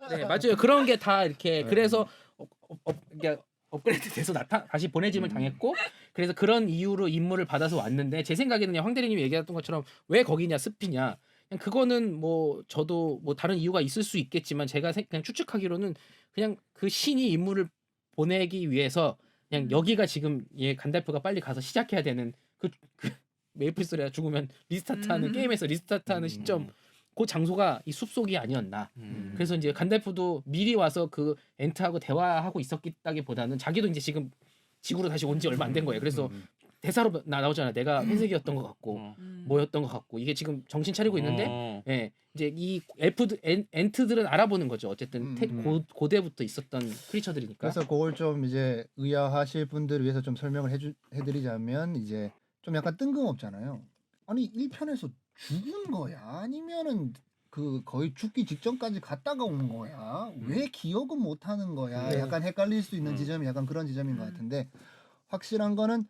네, 맞아요. 그런 게 다 이렇게 그래서 그러니까 업그레이드 돼서 다시 보내짐을 당했고 그래서 그런 이유로 임무를 받아서 왔는데 제 생각에는 그냥 황 대리님이 얘기했던 것처럼 왜 거기냐 습이냐 그냥 그거는 뭐 저도 뭐 다른 이유가 있을 수 있겠지만 제가 그냥 추측하기로는 그냥 그 신이 임무를 보내기 위해서 그냥 여기가 지금 간달프가 빨리 가서 시작해야 되는 그 메이플 스토리가 죽으면 리스타트하는 게임에서 리스타트하는 시점 그 장소가 이 숲속이 아니었나. 그래서 이제 간달프도 미리 와서 그 엔트하고 대화하고 있었다기보다는 자기도 이제 지금 지구로 다시 온 지 얼마 안 된 거예요. 그래서 대사로 나오잖아. 내가 회색이었던 것 같고 뭐였던 것 같고 이게 지금 정신 차리고 있는데 예, 이제 이 엔트들은 알아보는 거죠. 어쨌든 고대부터 있었던 크리처들이니까. 그래서 그걸 좀 이제 의아하실 분들을 위해서 좀 설명을 해드리자면 이제 좀 약간 뜬금없잖아요. 아니 1편에서 죽은 거야? 아니면은 그 거의 죽기 직전까지 갔다가 온 거야? 왜 기억은 못 하는 거야? 네. 약간 헷갈릴 수 있는 지점이 약간 그런 지점인 것 같은데 확실한 거는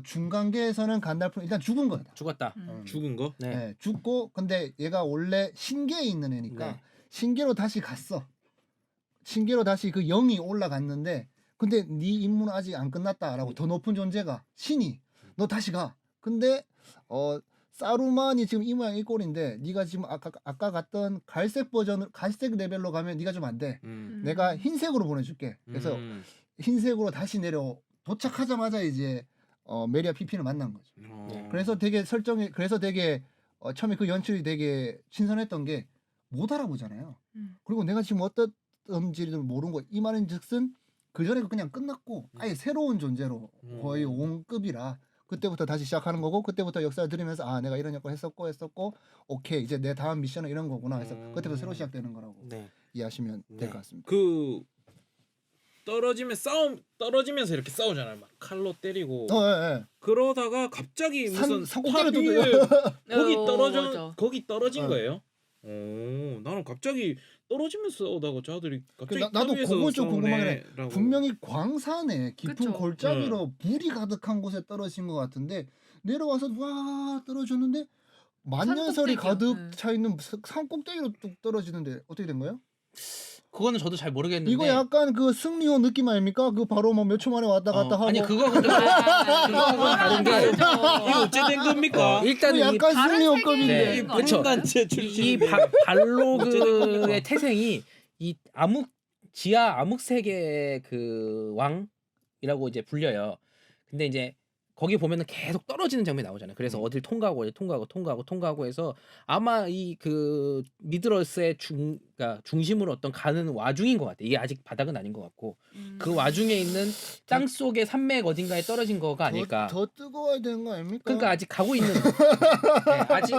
중간계에서는 간달프는 일단 죽은 거다. 죽었다. 죽은 거? 네. 네, 죽고 근데 얘가 원래 신계에 있는 애니까 네. 신계로 다시 갔어. 신계로 다시 그 영이 올라갔는데 근데 네 임무는 아직 안 끝났다라고 더 높은 존재가 신이 너 다시 가. 근데 사루만이 지금 이 모양 이 꼴인데 네가 지금 아까 갔던 갈색 버전을 갈색 레벨로 가면 네가 좀 안 돼. 내가 흰색으로 보내줄게. 그래서 흰색으로 다시 내려 도착하자마자 이제 메리아 피핀을 만난 거죠. 그래서 되게 그래서 되게 처음에 그 연출이 되게 신선했던 게 못 알아보잖아요. 그리고 내가 지금 어떤지를 모르는 거. 이 말인즉슨 그 전에 그냥 끝났고 아예 새로운 존재로 거의 온급이라 그때부터 다시 시작하는 거고 그때부터 역사를 들으면서 아 내가 이런 역할 했었고 오케이 이제 내 다음 미션은 이런 거구나 해서 그때부터 새로 시작되는 거라고 네. 이해하시면 될 것 같습니다. 그 떨어지면서 이렇게 싸우잖아요. 막 칼로 때리고 예. 그러다가 갑자기 무슨 산꼭대기를 탑 위에 맞아. 거기 떨어진 거예요? 나는 갑자기 떨어지면서 싸우다가 저들이 갑자기 나도 탑 위에서 그거 좀 궁금하긴 해. 싸우네라고. 분명히 광산에 깊은 그쵸. 골짜기로 물이 가득한 곳에 떨어진 것 같은데 내려와서 와 떨어졌는데 만년설이 산꼭대기요. 가득 차 있는 산 꼭대기로 뚝 떨어지는데 어떻게 된 거예요? 그거는 저도 잘 모르겠는데. 이거 약간 그 승리호 느낌 아닙니까? 그 바로 뭐 몇 초 만에 왔다 갔다 하고 아니 그거 근데 그거하고는 다른 게 이거 어째 된 겁니까? 일단 이 약간 승리호급인데 네, 네. 그렇죠. 단체 이 출신 발로그의 태생이 이 지하 암흑 세계 그 왕이라고 이제 불려요. 근데 이제 거기 보면은 계속 떨어지는 장면이 나오잖아요. 그래서 어딜 통과하고 해서 아마 이 그 미드러스의 그러니까 중심으로 어떤 가는 와중인 것 같아. 이게 아직 바닥은 아닌 것 같고 그 와중에 있는 땅 속의 산맥 어딘가에 떨어진 거가 아닐까. 더 뜨거워야 되는 거 아닙니까? 그러니까 아직 가고 있는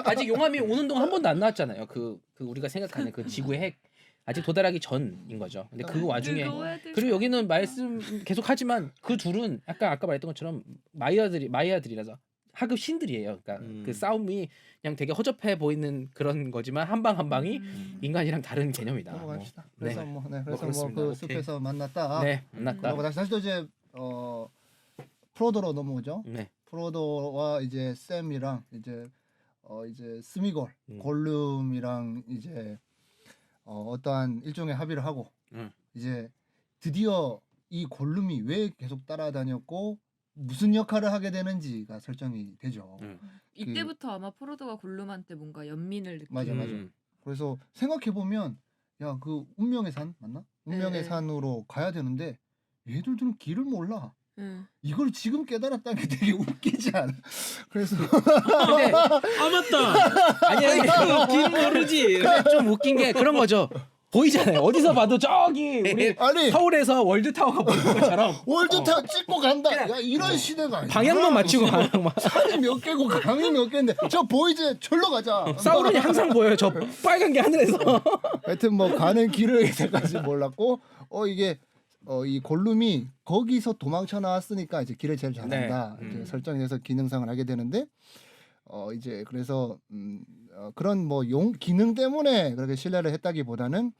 아직 용암이 오는 동안 한 번도 안 나왔잖아요. 그 우리가 생각하는 그 지구의 핵 아직 도달하기 전인 거죠. 근데 그 와중에 그리고 여기는 말씀 계속하지만 그 둘은 아까 말했던 것처럼 마이아들이라서 하급 신들이에요. 그러니까 그 싸움이 그냥 되게 허접해 보이는 그런 거지만 한 방 한 방이 인간이랑 다른 개념이다. 넘어갑시다. 네. 그래서 그래서 그렇습니다. 그 오케이. 숲에서 만났다. 네, 만났다. 그러고 다시 또 이제 프로도로 넘어오죠. 네. 프로도와 이제 샘이랑 이제 스미골, 골룸이랑 이제 어떠한 일종의 합의를 하고 이제 드디어 이 골룸이 왜 계속 따라다녔고 무슨 역할을 하게 되는지가 설정이 되죠. 이때부터 아마 프로도가 골룸한테 뭔가 연민을 느끼고 맞아. 그래서 생각해 보면 야 그 운명의 산 맞나? 운명의 네. 산으로 가야 되는데 얘들들은 길을 몰라. 응. 이걸 지금 깨달았다는 게 되게 웃기지 않아? 그래서 근데 아 맞다. 아니야 길 모르지. 근데 좀 웃긴 게 그런 거죠. 보이잖아요. 어디서 봐도 저기 우리 아니 서울에서 월드타워가 보이는 것처럼 월드타워 찍고 간다. 야 이런 시대가 아니야. 방향만 맞추고 가는 막 산이 몇 개고 강이 몇 개인데 저 보이지? 절로 가자. 사우론이 항상 보여요. 저 빨간 게 하늘에서. 하여튼 뭐 가는 길을 이제까지 몰랐고 이게 이 골룸이 거기서 도망쳐 나왔으니까 이제 길을 제일 잘한다. 네. 이제 설정이 돼서 기능상을 하게 되는데 이제 그래서 그런 뭐 기능 때문에 그렇게 신뢰를 했다기보다는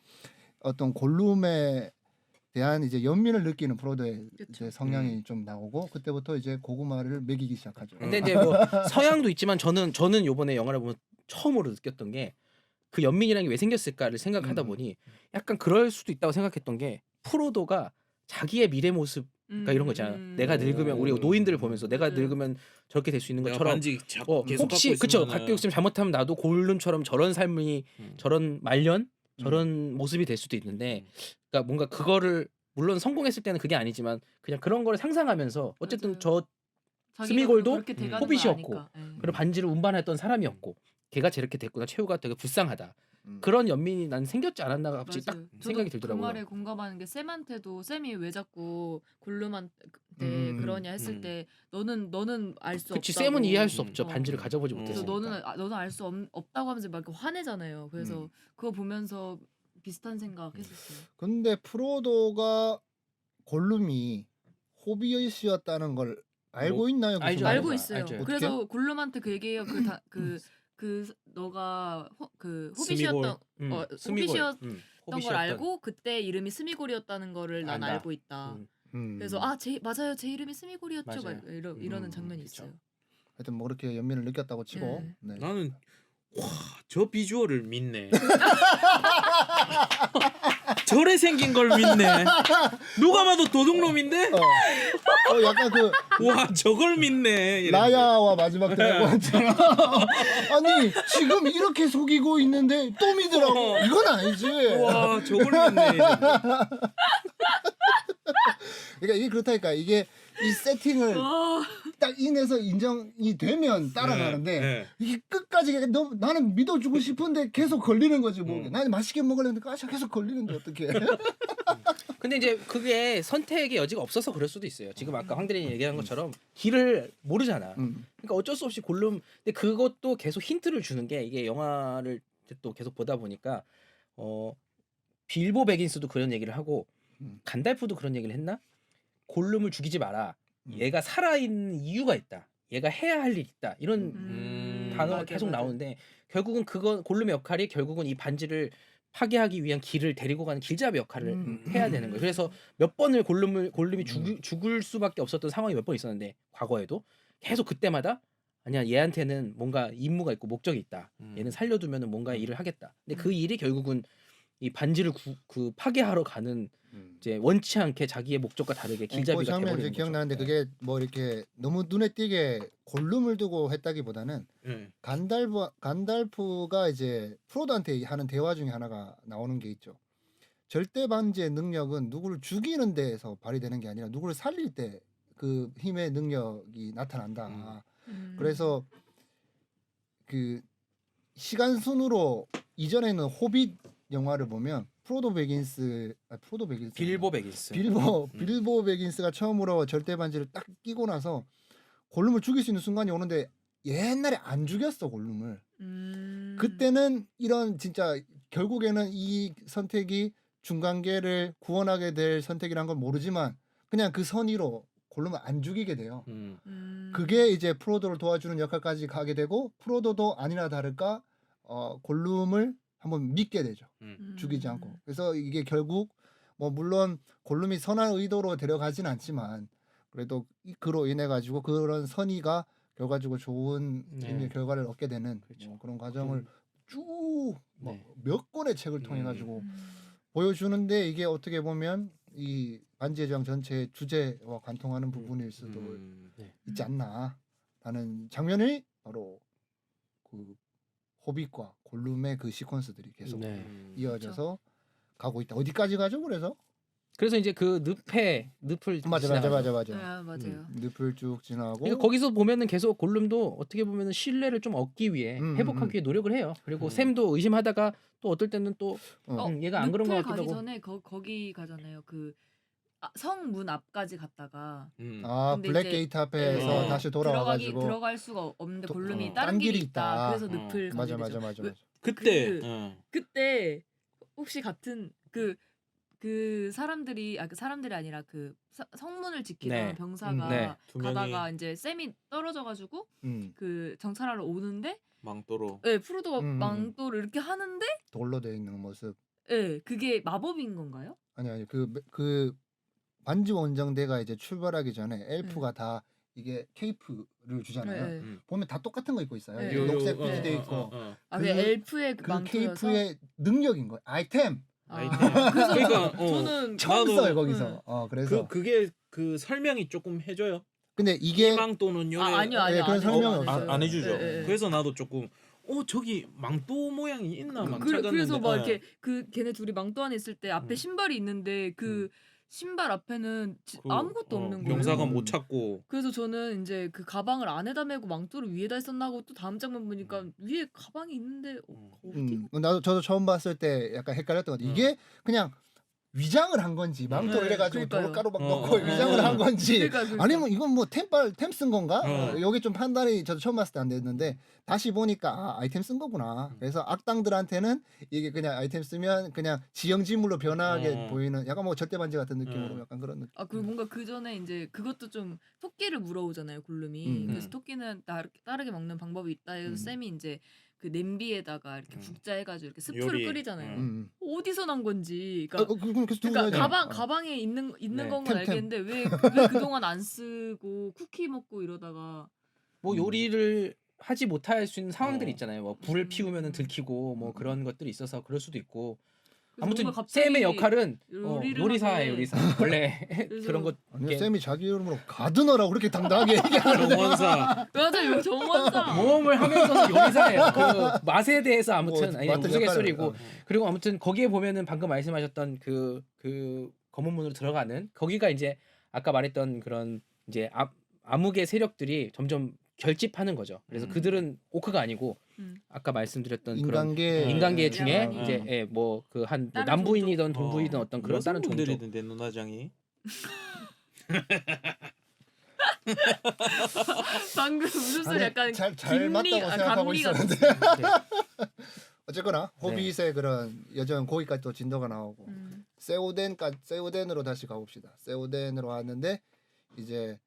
어떤 골룸에 대한 이제 연민을 느끼는 프로도의 이제 성향이 좀 나오고 그때부터 이제 고구마를 먹이기 시작하죠. 근데 이제 뭐 서양도 있지만 저는 요번에 영화를 보면 처음으로 느꼈던 게 그 연민이라는 게 왜 생겼을까를 생각하다 보니 약간 그럴 수도 있다고 생각했던 게 프로도가 자기의 미래 모습 그러니까 이런 거 있잖아요. 내가 늙으면 우리 노인들을 보면서 내가 맞아요. 늙으면 저렇게 될 수 있는 내가 것처럼 반지 계속 혹시 갖고 그쵸 있으면은 갖고 있으면 잘못하면 나도 골룸처럼 저런 삶이 저런 말년 저런 모습이 될 수도 있는데 그러니까 뭔가 그거를 물론 성공했을 때는 그게 아니지만 그냥 그런 거를 상상하면서 어쨌든 맞아요. 저 자기가 스미골도 그렇게 돼가는 걸 호빗이었고 아니까. 예. 그리고 반지를 운반했던 사람이었고 걔가 저렇게 됐구나 최후가 되게 불쌍하다 그런 연민이 난 생겼지 않았나 갑자기 딱 맞아요. 생각이 저도 들더라고요. 그 말에 공감하는 게 샘한테도 샘이 왜 자꾸 골룸한테 그러냐 했을 때 너는 알 수 없다고. 그치 샘은 이해할 수 없죠. 어. 반지를 가져보지 그래서 못했으니까. 너는 알 수 없다고 하면서 막 화내잖아요. 그래서 그거 보면서 비슷한 생각 했었어요. 근데 프로도가 골룸이 호빗이었다는 걸 알고 뭐, 있나요? 그 알죠, 순간에? 알고 알죠. 있어요. 알죠. 어떻게? 그래서 골룸한테 그 얘기해요. 그 너가 호빗이었던 스미골. 호빗이었던 걸 알고 그때 이름이 스미골이었다는 거를 난 안다. 알고 있다. 그래서 맞아요. 제 이름이 스미골이었죠. 맞아요. 막 이러는 장면이 그쵸. 있어요. 하여튼 뭐 그렇게 연민을 느꼈다고 치고 네. 나는 와 저 비주얼을 믿네. 저래 생긴 걸 믿네. 누가 봐도 도둑놈인데? 약간 그 와 저걸 믿네. 이랬는데. 라야와 마지막 드래곤처럼 아니 지금 이렇게 속이고 있는데 또 믿으라고 이건 아니지. 와 저걸 믿네. 이랬는데. 그러니까 이게 그렇다니까 이게 이 세팅을 딱 인해서 인정이 되면 따라가는데 네. 이게 끝까지 나는 믿어주고 싶은데 계속 걸리는 거지 뭐. 나는 맛있게 먹으려는데 계속 걸리는데 어떡해. 근데 이제 그게 선택의 여지가 없어서 그럴 수도 있어요. 지금 아까 황 대리님 얘기한 것처럼 길을 모르잖아. 그러니까 어쩔 수 없이 골룸. 근데 그것도 계속 힌트를 주는 게 이게 영화를 또 계속 보다 보니까 빌보 베긴스도 그런 얘기를 하고 간달프도 그런 얘기를 했나? 골룸을 죽이지 마라. 얘가 살아있는 이유가 있다. 얘가 해야 할 일이 있다. 이런 단어가 맞아, 계속 맞아. 나오는데 결국은 그건 골룸의 역할이 결국은 이 반지를 파괴하기 위한 길을 데리고 가는 길잡이 역할을 해야 되는 거예요. 그래서 몇 번을 골룸이 죽을 수밖에 없었던 상황이 몇 번 있었는데 과거에도 계속 그때마다 아니야 얘한테는 뭔가 임무가 있고 목적이 있다. 얘는 살려두면은 뭔가 일을 하겠다. 근데 그 일이 결국은 이 반지를 그 파괴하러 가는 이제 원치 않게 자기의 목적과 다르게 그 길잡이가 장면 돼버리는 이제 거죠. 기억나는데 네. 그게 뭐 이렇게 너무 눈에 띄게 골룸을 두고 했다기보다는 네. 간달프가 이제 프로도한테 하는 대화 중에 하나가 나오는 게 있죠. 절대 반지의 능력은 누구를 죽이는 데에서 발휘되는 게 아니라 누구를 살릴 때 그 힘의 능력이 나타난다. 그래서 그 시간 순으로 이전에는 호빗 영화를 보면 빌보 베긴스 빌보 베긴스가 처음으로 절대 반지를 딱 끼고 나서 골룸을 죽일 수 있는 순간이 오는데 옛날에 안 죽였어 골룸을. 그때는 이런 진짜 결국에는 이 선택이 중간계를 구원하게 될 선택이란 걸 모르지만 그냥 그 선의로 골룸을 안 죽이게 돼요. 그게 이제 프로도를 도와주는 역할까지 가게 되고 프로도도 아니나 다를까 골룸을 한번 믿게 되죠. 죽이지 않고. 그래서 이게 결국 뭐 물론 골룸이 선한 의도로 데려가진 않지만 그래도 그로 인해 가지고 그런 선의가 결과적으로 좋은 의미의 결과를 얻게 되는 뭐 그런 과정을 쭉 몇 권의 책을 통해 가지고 보여주는데 이게 어떻게 보면 이 반지의 제왕 전체의 주제와 관통하는 부분일 수도 있지 않나 하는 장면이 바로 그 호빗과 골룸의 그 시퀀스들이 계속 이어져서 가고 있다. 어디까지 가죠? 그래서 이제 그 늪을 맞아. 맞아요. 늪을 쭉 지나고 그러니까 거기서 보면은 계속 골룸도 어떻게 보면은 신뢰를 좀 얻기 위해 회복하기 위해 노력을 해요. 그리고 샘도 의심하다가 또 어떨 때는 또 얘가 안 그런 것 같기도 가기 하고. 전에 거기 가잖아요. 성문 앞까지 갔다가 블랙 이제 게이트 앞에서 다시 돌아와가지고 들어갈 수가 없는데 골룸이 딴 다른 길이 길이 있다. 있다. 그래서 늪을 가게 맞아. 되죠. 그때 그때 혹시 같은 그 사람들이 사람들이 아니라 성문을 지키던 병사가 두 명이. 가다가 이제 샘이 떨어져가지고 그 정찰하러 오는데 망토로. 프로도가 망토를 이렇게 하는데 돌로 되어 있는 모습. 그게 마법인 건가요? 아니 그 반지 원정대가 이제 출발하기 전에 엘프가 다 이게 케이프를 주잖아요. 네. 보면 다 똑같은 거 입고 있어요. 네. 녹색 피지 돼 있고 아, 그- 그 엘프의 그 망토여서. 케이프의 능력인 거예요. 아이템 아이템. 그래서 그러니까 저는 처음 나도- 써요 거기서. 그래서 그게 그 설명이 조금 해줘요. 근데 이게 희망또는 요래 아니요 네, 그런 설명은 해줘요. 안 해주죠. 네, 네. 그래서 나도 조금 저기 망토 모양이 있나 막 찾았는데 그래서 막 어. 이렇게 그 걔네 둘이 망토 안에 있을 때 앞에 신발이 있는데 그 신발 앞에는 그, 아무것도 없는 거예요. 명사가 음. 못 찾고 그래서 저는 이제 그 가방을 안에다 메고 망토를 위에다 했었나 하고 또 다음 장면 보니까 위에 가방이 있는데 어디? 저도 처음 봤을 때 약간 헷갈렸던 것 같아요. 이게 그냥 위장을 한 건지 망토 네, 이래가지고 그러니까요. 도로가루 막 어, 넣고 어, 위장을 어. 한 건지 그러니까. 아니면 이건 뭐 템 쓴 건가? 어. 여기 좀 판단이 저도 처음 봤을 때 안 됐는데 다시 보니까 아이템 쓴 거구나. 그래서 악당들한테는 이게 그냥 아이템 쓰면 그냥 지형지물로 변하게 보이는 약간 뭐 절대반지 같은 느낌으로 약간 그런 느낌. 그리고 뭔가 그 전에 이제 그것도 좀 토끼를 물어오잖아요 골룸이. 그래서 토끼는 다르게 먹는 방법이 있다 해서 쌤이 이제 그 냄비에다가 이렇게 국자해가지고 이렇게 스프를 요리. 끓이잖아요. 어디서 난 건지. 그러니까, 계속 두고 가야 그러니까 돼요. 가방에 있는 네. 건 템. 알겠는데 왜 그동안 안 쓰고 쿠키 먹고 이러다가 뭐 요리를 하지 못할 수 있는 상황들이 어. 있잖아요. 뭐 불을 피우면은 들키고 뭐 그런 것들이 있어서 그럴 수도 있고. 그래서 아무튼 뭔가 갑자기 쌤의 역할은 요리를 요리사예요, 하게 요리사. 원래 그래서- 그런 것 아니요 이렇게 쌤이 자기 이름으로 가드너라고 그렇게 당당하게 얘기하는데 정원사 맞아요 정원사. 모험을 하면서 요리사예요. 그 맛에 대해서 아무튼 뭐 아니 맡은 우스갯소리고 역할을, 그리고 아무튼 거기에 보면은 방금 말씀하셨던 그 검은 문으로 들어가는 거기가 이제 아까 말했던 그런 이제 암흑의 세력들이 점점 결집하는 거죠. 그래서 그들은 오크가 아니고 아까 말씀드렸던 그런 인간계 중에 야만인. 이제 뭐 그 한 다른 남부인이든 동부이든 어떤 그런 다른 종족 여성분들이던데 누나장이 방금 웃음소리 아니, 약간 잘 맞다고 생각하고 감리 있었는데 네. 어쨌거나 호빗의 그런 여전 거기까지 또 진도가 나오고 세오덴으로 다시 가봅시다. 세오덴으로 왔는데 이제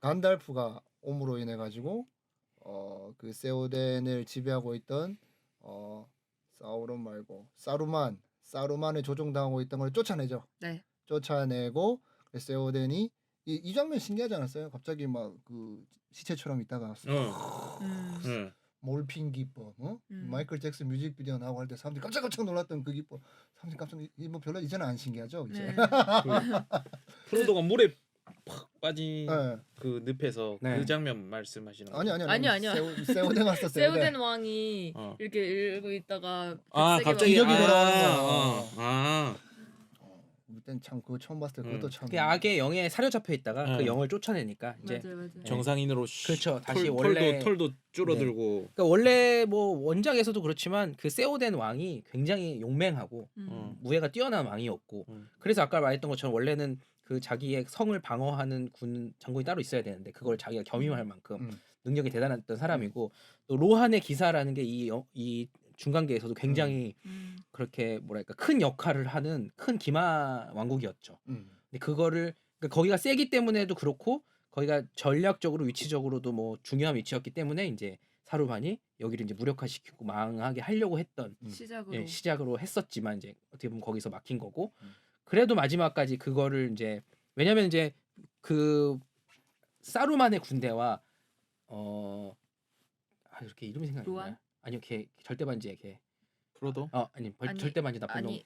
간달프가 옴으로 인해 가지고 그 세오덴을 지배하고 있던 사우론 말고 사루만에 조종당하고 있던 걸 쫓아내죠. 네. 쫓아내고 세오덴이 이 장면 신기하지 않았어요? 갑자기 막 그 시체처럼 있다가 음. 몰핀 기법, 마이클 잭슨 뮤직비디오 나오고 할 때 사람들이 깜짝깜짝 놀랐던 그 기법, 사람들이 깜짝 뭐 별로 이제는 안 신기하죠, 이제. 네. 프로도가 물에 팍 빠진 네. 그 늪에서 네. 그 장면 말씀하시는 거예요? 아니요. 세오덴 왔어, 세우덴 왕이 어. 이렇게 읽고 있다가 갑자기 기력이 돌아오는 거. 그땐 참 그거 처음 봤을 때 그것도 참. 그 악의 영에 사로잡혀 있다가 그 네. 영을 쫓아내니까 이제 맞아요. 정상인으로 그렇죠. 다시 원래 털도 줄어들고 그러니까 원래 뭐 원작에서도 그렇지만 그 세오덴 왕이 굉장히 용맹하고 무예가 뛰어난 왕이었고 그래서 아까 말했던 것처럼 원래는 그 자기의 성을 방어하는 군 장군이 따로 있어야 되는데 그걸 자기가 겸임할 만큼 능력이 대단했던 사람이고 또 로한의 기사라는 게 이 중간계에서도 굉장히 그렇게 뭐랄까 큰 역할을 하는 큰 기마 왕국이었죠. 근데 그거를 그러니까 거기가 세기 때문에도 그렇고 거기가 전략적으로 위치적으로도 뭐 중요한 위치였기 때문에 이제 사루만이 여기를 이제 무력화시키고 망하게 하려고 했던 시작으로 시작으로 했었지만 이제 어떻게 보면 거기서 막힌 거고 그래도 마지막까지 그거를 이제 왜냐면 이제 그 사루만의 군대와 이렇게 이름이 생각이 안 로한? 나요. 아니요, 걔 절대반지의 걔. 프로도 아니 절대반지 나쁜 놈.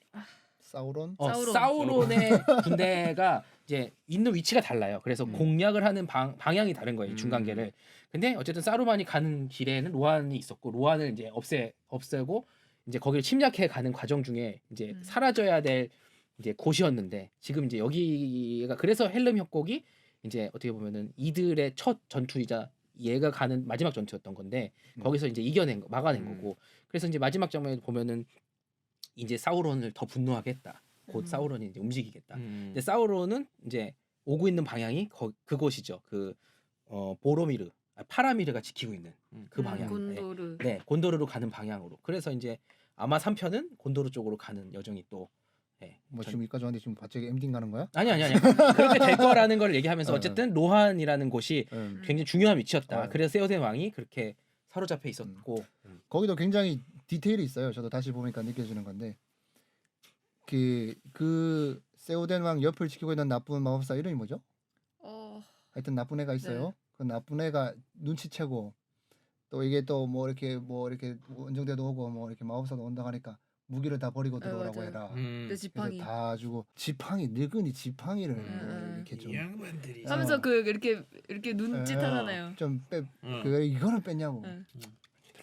사우론? 사우론의 군대가 이제 있는 위치가 달라요. 그래서 공략을 하는 방향이 다른 거예요. 중간계를. 근데 어쨌든 사루만이 가는 길에는 로한이 있었고 로한을 이제 없애고 이제 거기를 침략해 가는 과정 중에 이제 사라져야 될 이제 곳이었는데 지금 이제 여기가 그래서 헬름 협곡이 이제 어떻게 보면은 이들의 첫 전투이자 얘가 가는 마지막 전투였던 건데 거기서 이제 막아낸 거고 그래서 이제 마지막 장면에 보면은 이제 사우론을 더 분노하게 했다. 곧 사우론이 이제 움직이겠다. 근데 사우론은 이제 오고 있는 방향이 그곳이죠. 그 보로미르, 파라미르가 지키고 있는 그 방향. 곤도르. 네, 곤도르로 가는 방향으로. 그래서 이제 아마 3편은 곤도르 쪽으로 가는 여정이 또. 뭐 지금 여기까지 왔는데 지금 갑자기 엔딩 가는 거야? 아니. 그렇게 될 거라는 걸 얘기하면서 어쨌든 로한이라는 곳이 굉장히 중요한 위치였다. 그래서 세오덴 왕이 그렇게 사로잡혀 있었고. 거기도 굉장히 디테일이 있어요. 저도 다시 보니까 느껴지는 건데 그 세오덴 왕 옆을 지키고 있는 나쁜 마법사 이름이 뭐죠? 하여튼 나쁜 애가 있어요. 그 나쁜 애가 눈치채고 또 이게 또 뭐 이렇게 원정대도 오고 뭐 이렇게 마법사도 온다 하니까 무기를 다 버리고 들어오라고 맞아요. 해라. 내 그래서 지팡이 다 주고 지팡이 늙은이 지팡이를 이렇게 좀 이 양반들이 하면서 어. 그 이렇게 눈짓 하잖아요. 좀빼 응. 그 이거는 뺐냐고 응.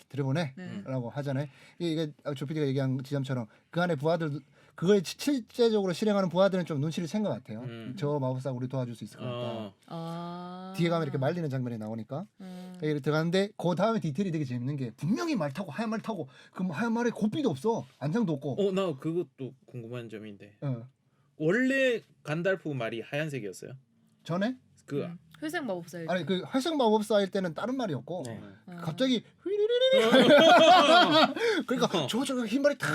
들여보내라고 네. 하잖아요. 이게 조피디가 얘기한 지점처럼 그 안에 부하들 그걸 실제적으로 실행하는 부하들은 좀 눈치를 챈 것 같아요. 저 마법사 우리 도와줄 수 있을 것 같다. 아. 뒤에 가면 이렇게 말리는 장면이 나오니까 여기 들어가는데 그 다음에 디테일이 되게 재밌는 게 분명히 말 타고 하얀 말 타고 그 하얀 말에 고삐도 없어 안장도 없고 나 그것도 궁금한 점인데 어. 원래 간달프 말이 하얀색이었어요? 전에 그 회색 마법사일 아니 그 활성 마법사일 때는 다른 말이었고 네. 갑자기 휘리리리리 그러니까 저거 흰말이 탁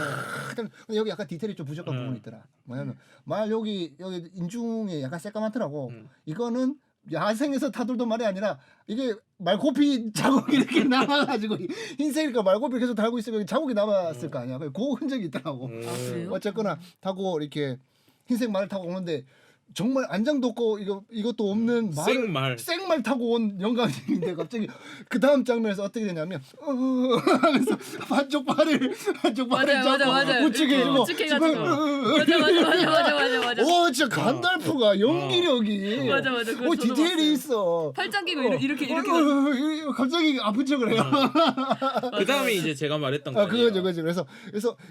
근데 여기 약간 디테일이 좀 부족한 부분이 있더라. 뭐냐면 말 여기 인중에 약간 새까맣더라고. 이거는 야생에서 타돌던 말이 아니라 이게 말고피 자국이 이렇게 남아가지고 흰색이니까 말고피 계속 달고 있으면 자국이 남았을 거 아니야. 그 흔적이 있더라고. 아 그래요? 어쨌거나 타고 이렇게 흰색 말을 타고 오는데 정말 안장도 없고 이것도 없는 말을 생말 타고 온 영감님인데 갑자기 그 다음 장면에서 어떻게 되냐면 하면서 한쪽 발을 맞아요. 우측에 해주고 우측 해가지고 맞아. 오 진짜 간달프가 연기력이 맞아. 그거 오 저도 디테일이 봤어요. 있어. 팔짱 끼고 이렇게 갑자기 아픈 척을 해요. 그 다음에 이제 제가 말했던 거 그거죠. 그래서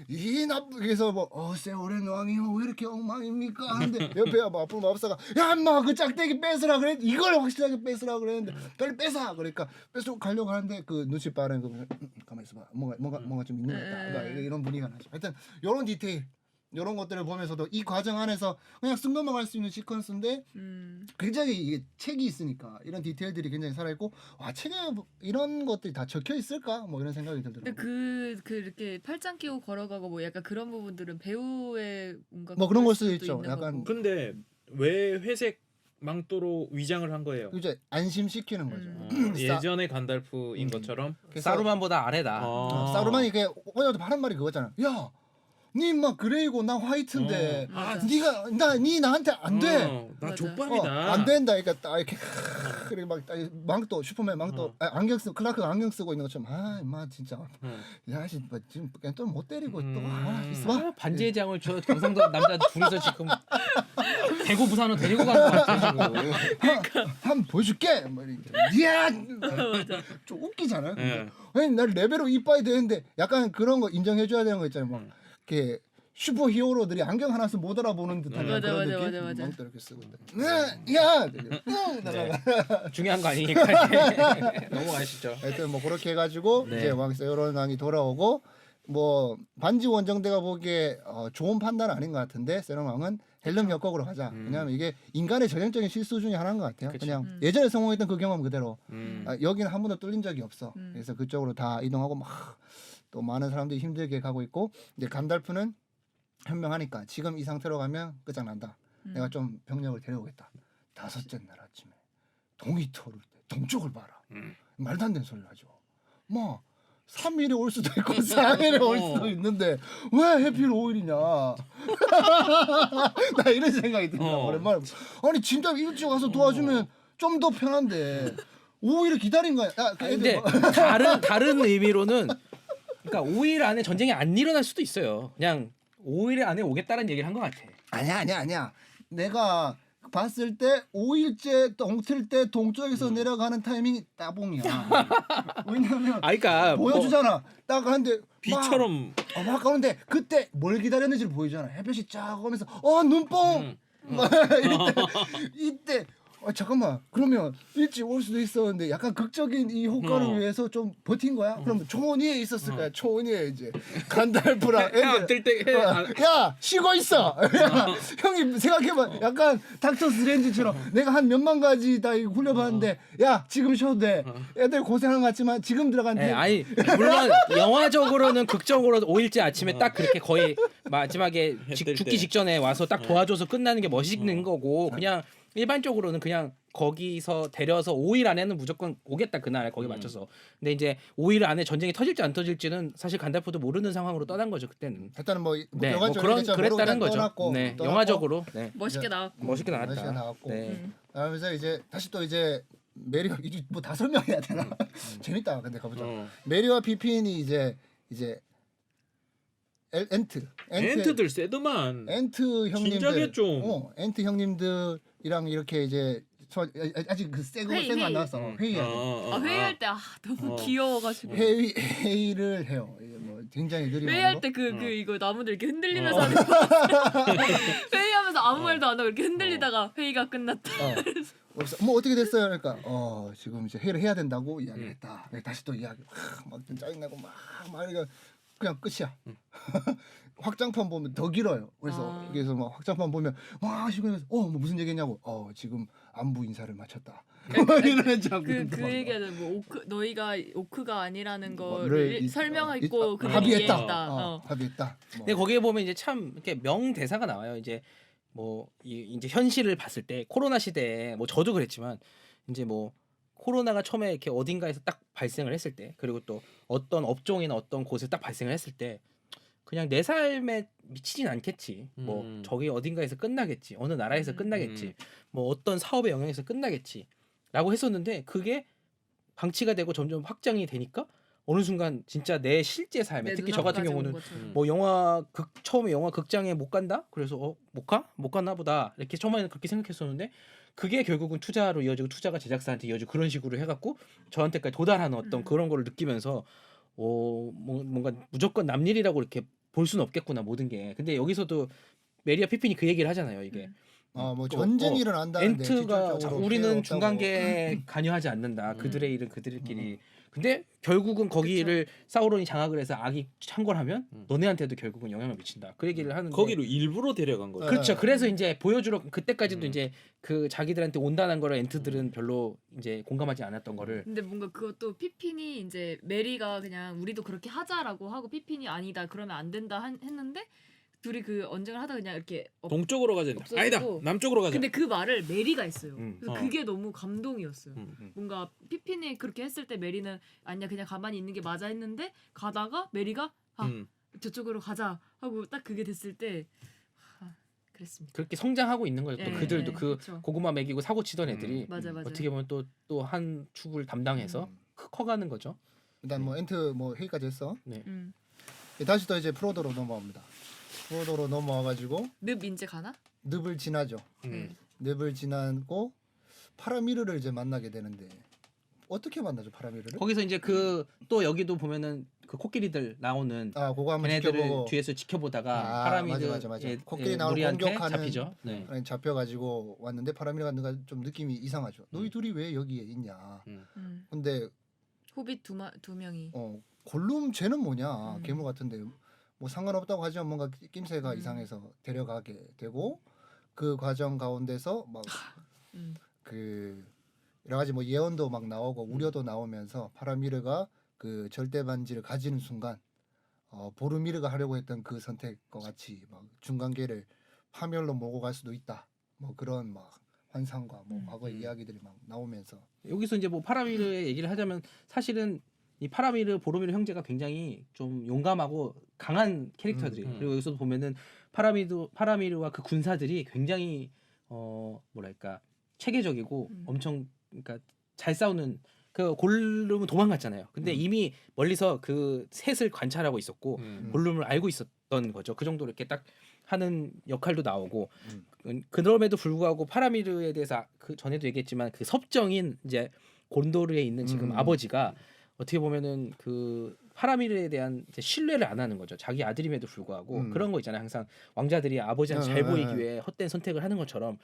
이 그래서 세오렌 왕이요 왜 이렇게 엉망입니까 하는데 옆에 아픈 마법사가 야 인마 그 짝대기 뺏으라 그래 이걸 확실하게 뺏으라 그랬는데 빨리 뺏어 그러니까 뺏어 가려고 하는데 그 눈치 빠른 그 가만 있어봐 뭔가 좀 있는 것 같다 막 이런 분위기가 나죠. 하여튼 이런 디테일 이런 것들을 보면서도 이 과정 안에서 그냥 쓱 넘어갈 수 있는 시퀀스인데 굉장히 이게 책이 있으니까 이런 디테일들이 굉장히 살아있고 와 책에 이런 것들이 다 적혀 있을까 뭐 이런 생각이 들더라고요. 근데 그 이렇게 팔짱 끼고 걸어가고 뭐 약간 그런 부분들은 배우의 뭔가 뭐 그런 걸 수도 수도 있죠. 있는 약간 거고. 근데 왜 회색 망토로 위장을 한 거예요? 이제 안심시키는 거죠. 예전의 간달프인 것처럼 사루만보다 아래다. 사루만이 그 오냐도 하는 말이 그거잖아. 야, 니 인마 그레이고 나 화이트인데 맞아. 니 나한테 안 돼. 나 맞아. 족밥이다. 안 된다. 그러니까 딱 이렇게 그리고 막 망토 슈퍼맨 망토 안경 쓰고 클라크가 안경 쓰고 있는 것처럼 인마 진짜 야씨 뭐 지금 또 못 때리고 또 있어. 반지의 장을 저 경상도 남자 둘이서 지금 대구 부산으로 데리고 가는 것 같아 지금. 한번 보여줄게. 뭐 이야 좀 웃기잖아요. 아니 날 레벨업 이빠이 되는데 약간 그런 거 인정해줘야 되는 거 있잖아요. 막 이렇게 슈퍼 히어로들이 안경 하나 쓰면 못 알아보는 듯한 맞아, 그런 맞아, 느낌. 맞아. 멍 이렇게 쓰고 야 중요한 거 아니니까 넘어가시죠. 하여튼 뭐 그렇게 해가지고 네. 이제 왕 세로랑이 돌아오고 뭐 반지 원정대가 보기에 좋은 판단은 아닌 것 같은데 세롱왕은 헬름 협곡으로 가자. 왜냐하면 이게 인간의 전형적인 실수 중에 하나인 것 같아요. 그치. 그냥 예전에 성공했던 그 경험 그대로 여기는 한 번도 뚫린 적이 없어. 그래서 그쪽으로 다 이동하고 막 또 많은 사람들이 힘들게 가고 있고 이제 간달프는 현명하니까 지금 이 상태로 가면 끝장난다. 내가 좀 병력을 데려오겠다. 5째 날 아침에 동이 터올 때 동쪽을 봐라. 말도 안 되는 소리를 하죠. 뭐 3일에 올 수도 있고 4일에 올 수도 있는데 왜 해필 5일이냐. 나 이런 생각이 든다. 오랜만에. 아니 진짜 일찍 와서 도와주면 좀 더 편한데 5일을 기다린 거야. 근데 다른 의미로는 그러니까 5일 안에 전쟁이 안 일어날 수도 있어요. 그냥 5일 안에 오겠다는 얘기를 한 것 같아. 아니야. 내가 봤을 때 5일째 동틀 때 동쪽에서 내려가는 타이밍이 따봉이야. 왜냐면 그러니까 보여주잖아. 딱 하는데 비처럼 막 가는데 그때 뭘 기다렸는지를 보이잖아. 햇볕이 쫙 오면서 눈뽕 이때 잠깐만 그러면 일찍 올 수도 있었는데 약간 극적인 이 효과를 위해서 좀 버틴 거야? 그럼 초원위에 있었을 거야. 초원위에 이제 간달프랑 애들 야 쉬고 있어. 야, 형이 생각해봐. 약간 닥터 스트레인지처럼 내가 한 몇만 가지 다 굴려봤는데 야 지금 쉬어도 돼. 애들 고생한 것 같지만 지금 들어간대. 아니 물론 영화적으로는 극적으로 5일째 아침에 딱 그렇게 거의 마지막에 죽기 직전에 와서 딱 도와줘서 끝나는 게 멋있는 거고 그냥 일반적으로는 그냥 거기서 데려서 5일 안에는 무조건 오겠다 그날 거기 맞춰서. 근데 이제 5일 안에 전쟁이 터질지 안 터질지는 사실 간달프도 모르는 상황으로 떠난 거죠 그때는. 일단은 뭐 네, 뭐 그랬다는 거죠. 네, 영화적으로 네. 멋있게 나왔고. 멋있게 나왔다. 멋있게 나왔고. 네. 그러면서 이제 다시 또 이제 메리와 이제 뭐 다 설명해야 되나? 재밌다. 근데 가보자. 어. 메리와 피핀이 이제 엔트들 세더만. 엔트 형님들 진작에 좀. 엔트 형님들이랑 이렇게 이제 아직 그 새거 안 나왔어. 회의하고 회의할 때 너무 귀여워가지고 회의를 해요. 이게 뭐 굉장히 느리고 회의할 때 이거 나무들 이렇게 흔들리면서 하는 거 회의하면서 아무 말도 안 하고 이렇게 흔들리다가 회의가 끝났다. 그래서 뭐 어떻게 됐어요? 그러니까 지금 이제 회의를 해야 된다고 이야기했다. 다시 또 이야기 막 짜증나고 막 그냥 끝이야. 확장판 보면 더 길어요. 그래서 막 확장판 보면 와 시간에서 뭐 무슨 얘기냐고 지금 안부 인사를 마쳤다. 그 얘기하는 뭐 너희가 오크가 아니라는 거를 거를 설명했고 합의했다. 어. 합의했다. 근데 거기에 보면 이제 참 이렇게 명 대사가 나와요. 이제 뭐 이제 현실을 봤을 때 코로나 시대에 뭐 저도 그랬지만 이제 뭐 코로나가 처음에 이렇게 어딘가에서 딱 발생을 했을 때 그리고 또 어떤 업종이나 어떤 곳에 딱 발생을 했을 때 그냥 내 삶에 미치진 않겠지. 뭐 저기 어딘가에서 끝나겠지. 어느 나라에서 끝나겠지. 뭐 어떤 사업의 영향에서 끝나겠지. 라고 했었는데 그게 방치가 되고 점점 확장이 되니까 어느 순간 진짜 내 실제 삶에 특히 저 같은 경우는 뭐 처음에 영화 극장에 못 간다? 그래서 못 가? 못 갔나 보다. 이렇게 처음에는 그렇게 생각했었는데 그게 결국은 투자로 이어지고 투자가 제작사한테 이어지고 그런 식으로 해갖고 저한테까지 도달하는 어떤 그런 거를 느끼면서 뭔가 무조건 남일이라고 이렇게 볼 수는 없겠구나 모든 게. 근데 여기서도 메리와 피핀이 그 얘기를 하잖아요. 이게 뭐 전쟁이 일어난다는데 엔트가 우리는 중간계에 관여하지 않는다. 그들의 일은 그들끼리. 근데 결국은 거기를 사우론이 장악을 해서 악이 창궐하면 너네한테도 결국은 영향을 미친다. 그 얘기를 하는데 거기로 일부러 데려간 거죠. 그렇죠. 그래서 이제 보여주러 그때까지도 이제 그 자기들한테 온다는 거를 엔트들은 별로 이제 공감하지 않았던 거를. 근데 뭔가 그것도 피핀이 이제 메리가 그냥 우리도 그렇게 하자라고 하고 피핀이 아니다 그러면 안 된다 했는데 둘이 그 언쟁을 하다 그냥 이렇게 동쪽으로 가자. 없어지고. 아니다. 남쪽으로 가자. 근데 그 말을 메리가 했어요. 그래서 어. 그게 너무 감동이었어요. 음. 뭔가 피핀이 그렇게 했을 때 메리는 아니야 그냥 가만히 있는 게 맞아 했는데 가다가 메리가 저쪽으로 가자 하고 딱 그게 됐을 때 그랬습니다. 그렇게 성장하고 있는 거죠. 또 그들도 그 그쵸. 고구마 먹이고 사고 치던 애들이 맞아. 어떻게 보면 또 한 축을 담당해서 커가는 거죠. 일단 뭐 엔트 뭐 회의까지 했어. 네. 다시 또 이제 프로도로 넘어갑니다. 프로도로 넘어와가지고 늪 이제 가나? 늪을 지나죠. 늪을 지나고 파라미르를 이제 만나게 되는데 어떻게 만나죠 파라미르를? 거기서 이제 그 또 여기도 보면은 그 코끼리들 나오는 그거 한번 걔네들을 지켜보고 뒤에서 지켜보다가 파라미드 맞아. 코끼리 나오는 우리한테 공격하는 잡히죠. 네. 잡혀가지고 왔는데 파라미르가 좀 느낌이 이상하죠. 너희 둘이 왜 여기에 있냐? 근데 호빗 두 명이 골룸 쟤는 뭐냐? 괴물 같은데 뭐 상관없다고 하지만 뭔가 낌새가 이상해서 데려가게 되고 그 과정 가운데서 막 그 여러 가지 뭐 예언도 막 나오고 우려도 나오면서 파라미르가 그 절대 반지를 가지는 순간 보르미르가 하려고 했던 그 선택과 같이 막 중간계를 파멸로 몰고 갈 수도 있다. 뭐 그런 막 환상과 뭐 과거의 이야기들이 막 나오면서 여기서 이제 뭐 파라미르의 얘기를 하자면 사실은 이 파라미르 보로미르 형제가 굉장히 좀 용감하고 강한 캐릭터들이 그리고 여기서 보면은 파라미르와 그 군사들이 굉장히 뭐랄까 체계적이고 엄청 그러니까 잘 싸우는 그 골룸은 도망갔잖아요. 근데 이미 멀리서 그 셋을 관찰하고 있었고 골룸을 알고 있었던 거죠. 그 정도로 이렇게 딱 하는 역할도 나오고 그럼에도 불구하고 파라미르에 대해서 그 전에도 얘기했지만 그 섭정인 이제 곤도르에 있는 지금 아버지가 어떻게 보면은 그 파라미르에 대한 이제 신뢰를 안 하는 거죠. 자기 아들임에도 불구하고 그런 거 있잖아요. 항상 왕자들이 아버지한테 잘 보이기 위해 헛된 선택을 하는 것처럼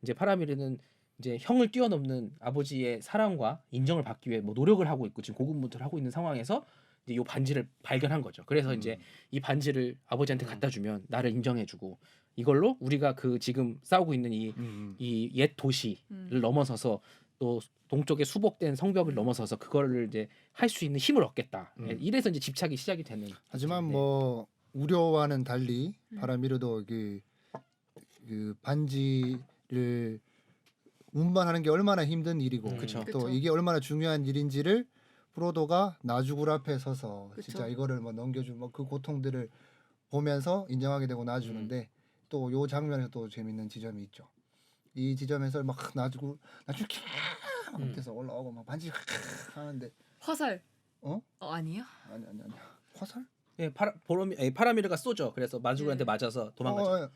이제 파라미르는 이제 형을 뛰어넘는 아버지의 사랑과 인정을 받기 위해 뭐 노력을 하고 있고 지금 고군분투를 하고 있는 상황에서 이제 요 반지를 발견한 거죠. 그래서 이제 이 반지를 아버지한테 갖다 주면 나를 인정해주고 이걸로 우리가 그 지금 싸우고 있는 이 옛 도시를 넘어서서 또 동쪽의 수복된 성벽을 넘어서서 그거를 이제 할 수 있는 힘을 얻겠다. 이래서 이제 집착이 시작이 되는. 하지만 뭐 우려와는 달리 파라미르도 그 반지를 운반하는 게 얼마나 힘든 일이고 그쵸. 또 그쵸. 이게 얼마나 중요한 일인지를 프로도가 나주굴 앞에 서서 그쵸. 진짜 이거를 뭐 넘겨주면 뭐 그 고통들을 보면서 인정하게 되고 놔주는데 또 요 장면에 또 재밌는 지점이 있죠. 이 지점에서 막 나주굴 막 밑에서 올라오고 막 반지 하는데 화살. 어? 아니에요? 아니 화살? 예, 파라미르가 쏘죠. 그래서 마주구한테 네. 맞아서 도망가죠.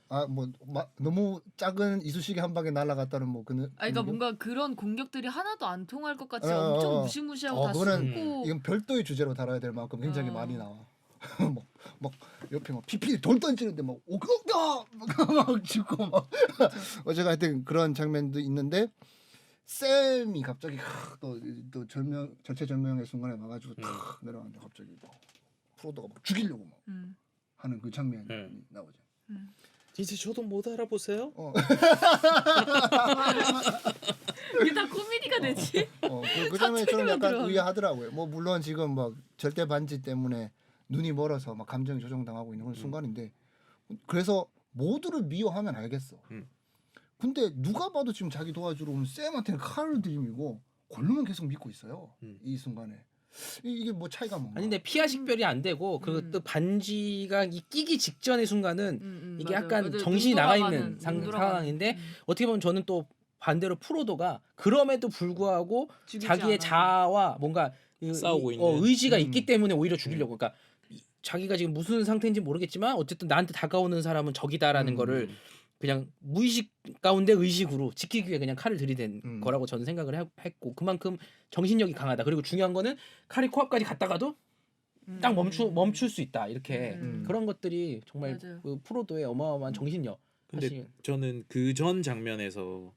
너무 작은 이쑤시개 한 방에 날아갔다는 뭐 그는. 그러니까 뭔가 그런 공격들이 하나도 안 통할 것 같이 어, 어, 엄청 어. 무시무시하고 다 그거는 숨고. 이건 별도의 주제로 다뤄야 될 만큼 굉장히 어. 많이 나와. 막 옆에 막 피피 돌 던지는데 막 오그다 막 죽고 막 어제가 하여튼 그런 장면도 있는데 샘이 갑자기 또 절체절명의 순간에 와가지고 탁 내려가는데 갑자기 막 프로도가 막 죽이려고 막 음. 하는 그 장면이 음. 나오죠. 이제 저도 못 알아보세요? 이게 다 코미디가 되지. 그 장면이 좀 약간 들어가네. 의아하더라고요. 뭐 물론 지금 막 절대 반지 때문에 눈이 멀어서 막 감정이 조정당하고 있는 그런 순간인데 그래서 모두를 미워하면 알겠어. 근데 누가 봐도 지금 자기 도와주러 온 샘한테는 칼을 들이밀고 골룸은 계속 믿고 있어요. 이 순간에 이게 뭐 차이가 뭔가? 아니 근데 피하 식별이 안 되고 그 반지가 끼기 직전의 순간은 이게 맞아요. 약간 맞아요. 정신이 눈 나가 돌아가는, 있는 눈 돌아가는. 상황인데 어떻게 보면 저는 또 반대로 프로도가 그럼에도 불구하고 죽이지 자기의 않아요. 자아와 뭔가 싸우고 있는. 의지가 있기 때문에 오히려 죽이려고 그러니까 자기가 지금 무슨 상태인지 모르겠지만 어쨌든 나한테 다가오는 사람은 적이다라는 거를 그냥 무의식 가운데 의식으로 지키기 위해 그냥 칼을 들이댄 거라고 저는 생각을 했고 그만큼 정신력이 강하다. 그리고 중요한 거는 칼이 코앞까지 갔다가도 딱 멈출 수 있다. 이렇게 그런 것들이 정말 맞아요. 그 프로도의 어마어마한 정신력. 근데 사실 저는 그 전 장면에서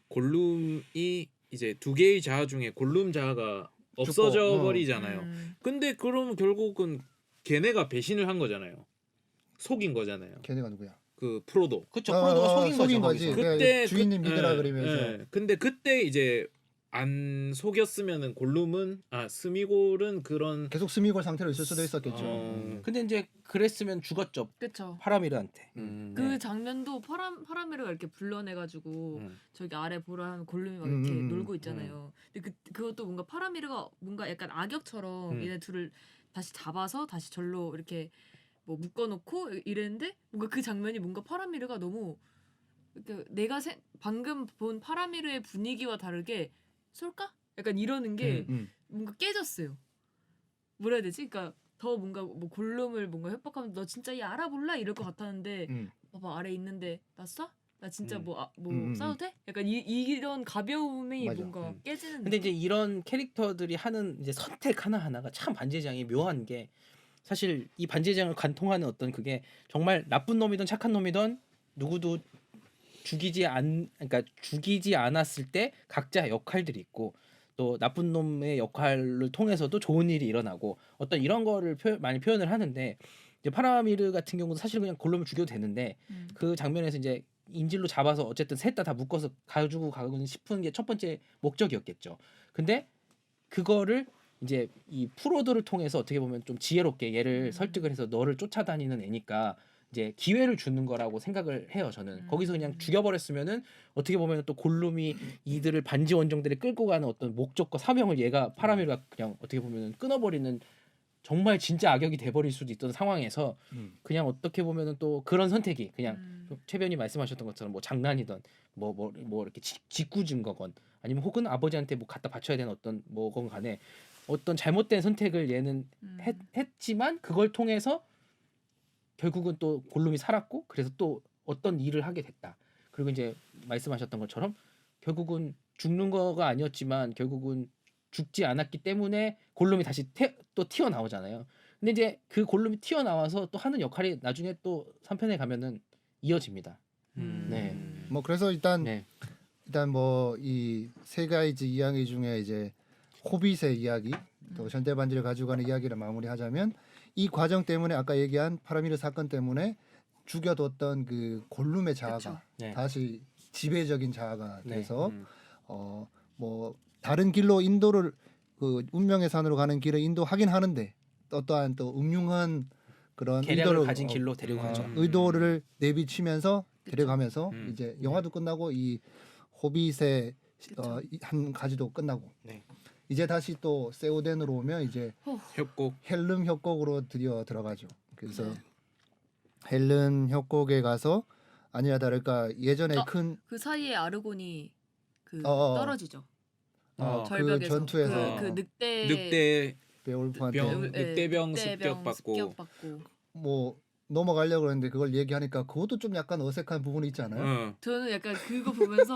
골룸이 이제 두 개의 자아 중에 골룸 자아가 없어져 버리잖아요. 근데 그럼 결국은 걔네가 배신을 한 거잖아요. 속인 거잖아요. 걔네가 누구야? 그 프로도. 그쵸 프로도가 속인 거죠. 거지. 거기서. 그때 주인님 믿으라 그러면서. 근데 그때 이제 안 속였으면은 골룸은 스미골은 그런 계속 스미골 상태로 있을 수도 있었겠죠. 근데 이제 그랬으면 죽었죠. 그쵸. 파라미르한테. 그 장면도 파라미르가 이렇게 불러내가지고 저기 아래 보라 하는 골룸이 막 이렇게 놀고 있잖아요. 근데 그것도 뭔가 파라미르가 뭔가 약간 악역처럼 얘네 둘을 다시 잡아서 다시 절로 이렇게 뭐 묶어놓고 이랬는데 뭔가 그 장면이 뭔가 파라미르가 너무 이렇게 내가 방금 본 파라미르의 분위기와 다르게 쏠까? 약간 이러는 게 뭔가 깨졌어요. 뭐라 해야 되지? 그러니까 더 뭔가 뭐 골룸을 뭔가 협박하면 너 진짜 얘 알아볼라 이럴 것 같았는데 봐봐 아래 있는데 나 쏴? 나 진짜 뭐 싸워도 돼? 약간 이런 가벼움이 맞아. 뭔가 깨지는. 근데 이제 이런 캐릭터들이 하는 이제 선택 하나하나가 참 반지의장이 묘한 게 사실 이 반지의장을 관통하는 어떤 그게 정말 나쁜 놈이든 착한 놈이든 누구도 그러니까 죽이지 않았을 때 각자 역할들이 있고 또 나쁜 놈의 역할을 통해서도 좋은 일이 일어나고 어떤 이런 거를 많이 표현을 하는데 이제 파라미르 같은 경우는 사실 그냥 골룸을 죽여도 되는데 그 장면에서 이제 인질로 잡아서 어쨌든 셋 다 묶어서 가지고 가고는 싶은 게 첫 번째 목적이었겠죠. 근데 그거를 이제 이 프로도를 통해서 어떻게 보면 좀 지혜롭게 얘를 설득을 해서 너를 쫓아다니는 애니까 이제 기회를 주는 거라고 생각을 해요. 저는 거기서 그냥 죽여버렸으면은 어떻게 보면 또 골룸이 이들을 반지 원정들을 끌고 가는 어떤 목적과 사명을 얘가 파라미르가 그냥 어떻게 보면 끊어버리는 정말 진짜 악역이 돼버릴 수도 있던 상황에서 그냥 어떻게 보면은 또 그런 선택이 그냥 최변이 말씀하셨던 것처럼 뭐 장난이던 뭐 이렇게 짓궂은 거건 아니면 혹은 아버지한테 뭐 갖다 바쳐야 되는 어떤 뭐건 간에 어떤 잘못된 선택을 얘는 했지만 그걸 통해서 결국은 또 골룸이 살았고 그래서 또 어떤 일을 하게 됐다. 그리고 이제 말씀하셨던 것처럼 결국은 죽는 거가 아니었지만 결국은 죽지 않았기 때문에 골룸이 다시 또 튀어나오잖아요. 근데 이제 그 골룸이 튀어나와서 또 하는 역할이 나중에 또 3편에 가면은 이어집니다. 네. 뭐 그래서 일단 네. 뭐 이 세 가지 이야기 중에 이제 호빗의 이야기 또 전대반지를 가지고 가는 이야기를 마무리하자면 이 과정 때문에 아까 얘기한 파라미르 사건 때문에 죽여뒀던 그 골룸의 자아가 그쵸. 네. 다시 지배적인 자아가 네. 돼서 뭐 다른 길로 인도를 그 운명의 산으로 가는 길을 인도하긴 하는데 어떠한 또 음흉한 그런 계략을 의도를 가진 길로 데려가죠. 의도를 내비치면서 데려가면서 음. 이제 영화도 끝나고 이 호빗의 한 가지도 끝나고 네. 이제 다시 또 세오덴으로 오면 이제 협곡. 헬름 협곡으로 드디어 들어가죠. 그래서 헬름 협곡에 가서 아니나 다를까 예전에 큰 그 사이에 아르곤이 어. 떨어지죠. 어, 그 절벽에서 전투에서 그 늑대 늑대 베올프한테 병 네, 늑대병 습격받고 습격받고. 뭐 넘어가려고 했는데 그걸 얘기하니까 그것도 좀 약간 어색한 부분이 있지 않아요? 어. 저는 약간 그거 보면서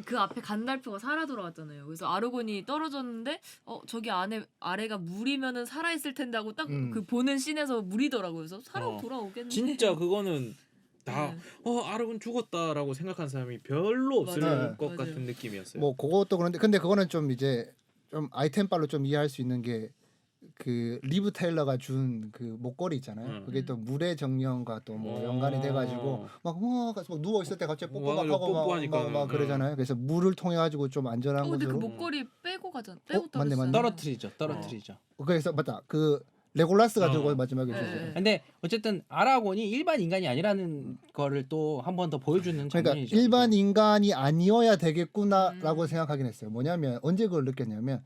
그 앞에 간달프가 살아 돌아왔잖아요. 그래서 아르곤이 떨어졌는데 저기 아래가 물이면은 살아 있을 텐데 하고 딱 그 보는 씬에서 물이더라고요. 그래서 살아 어. 돌아오겠네. 진짜 그거는 다 네. 아르곤 죽었다라고 생각한 사람이 별로 없을 맞아요. 것 맞아요. 같은 느낌이었어요. 뭐 그것도 그런데 근데 그거는 좀 이제 좀 아이템빨로 좀 이해할 수 있는 게 그 리브 테일러가 준 그 목걸이 있잖아요. 그게 또 물의 정령과 또 뭐 연관이 돼가지고 막 누워 있을 때 갑자기 뽀뽀하고 뽀뽀하니까 막 그러잖아요. 그래서 물을 통해 가지고 좀 안전한 근데 그 곳으로. 목걸이 빼고 가잖아. 빼고 맞네, 맞네. 떨어뜨리죠. 떨어뜨리죠. 그래서 맞다. 그 레골라스가 들고 어. 마지막에 네. 주죠. 근데 어쨌든 아라곤이 일반 인간이 아니라는 거를 또 한 번 더 보여주는 그러니까 장면이죠. 일반 이게. 인간이 아니어야 되겠구나라고 생각하긴 했어요. 뭐냐면 언제 그걸 느꼈냐면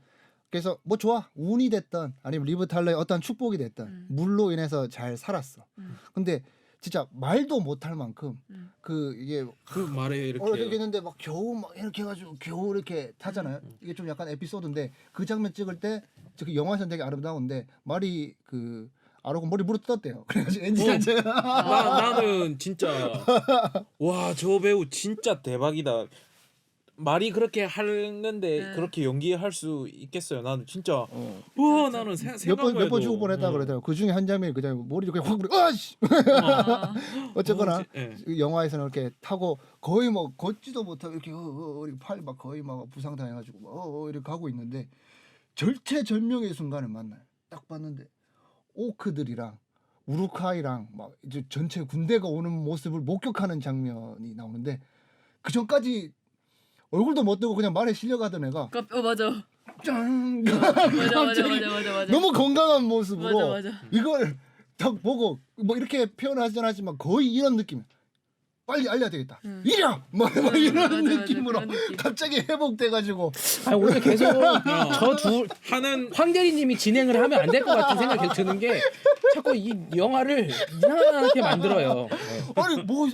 그래서 뭐 좋아 운이 됐던 아니면 리브 탈러의 어떤 축복이 됐던 물로 인해서 잘 살았어. 근데 진짜 말도 못할 만큼 그 이게 그 말에 이렇게 이렇게 했는데 막 겨우 막 이렇게 해가지고 겨우 이렇게 타잖아요. 이게 좀 약간 에피소드인데 그 장면 찍을 때 그 영화에서는 되게 아름다운데 말이 그 아르곤 머리 물어 뜯었대요. 그래가지고 엔진 자체가 나는 진짜 와 저 배우 진짜 대박이다. 말이 그렇게 하는데 네. 그렇게 연기할 수 있겠어요. 나는 진짜 어. 우와 나는 생각만 몇 번 해도 죽을 뻔했다 그러더라고. 그 중에 한 장면이 그냥 머리 이렇게 확 물어. 아씨. 아, 어쨌거나 예. 그 영화에서는 이렇게 타고 거의 뭐 걷지도 못하고 이렇게 이렇게 팔 막 거의 막 부상 당해가지고 막 이렇게 가고 있는데 절체절명의 순간을 만나요. 딱 봤는데 오크들이랑 우루카이랑 막 이제 전체 군대가 오는 모습을 목격하는 장면이 나오는데 그 전까지 얼굴도 못 뜨고 그냥 말에 실려가던 애가 맞아. 짠 맞아. 너무 건강한 모습으로 맞아. 이걸 딱 보고 뭐 이렇게 표현하진 않지만 거의 이런 느낌. 빨리 알려야 되겠다. 이려! 뭐 이런 맞아, 느낌으로 그런 느낌. 갑자기 회복돼가지고 아니 오늘 계속 저 두 하는 황대리님이 진행을 하면 안 될 것 같은 생각이 계속 드는 게 자꾸 이 영화를 이상하게 만들어요. 아니 뭐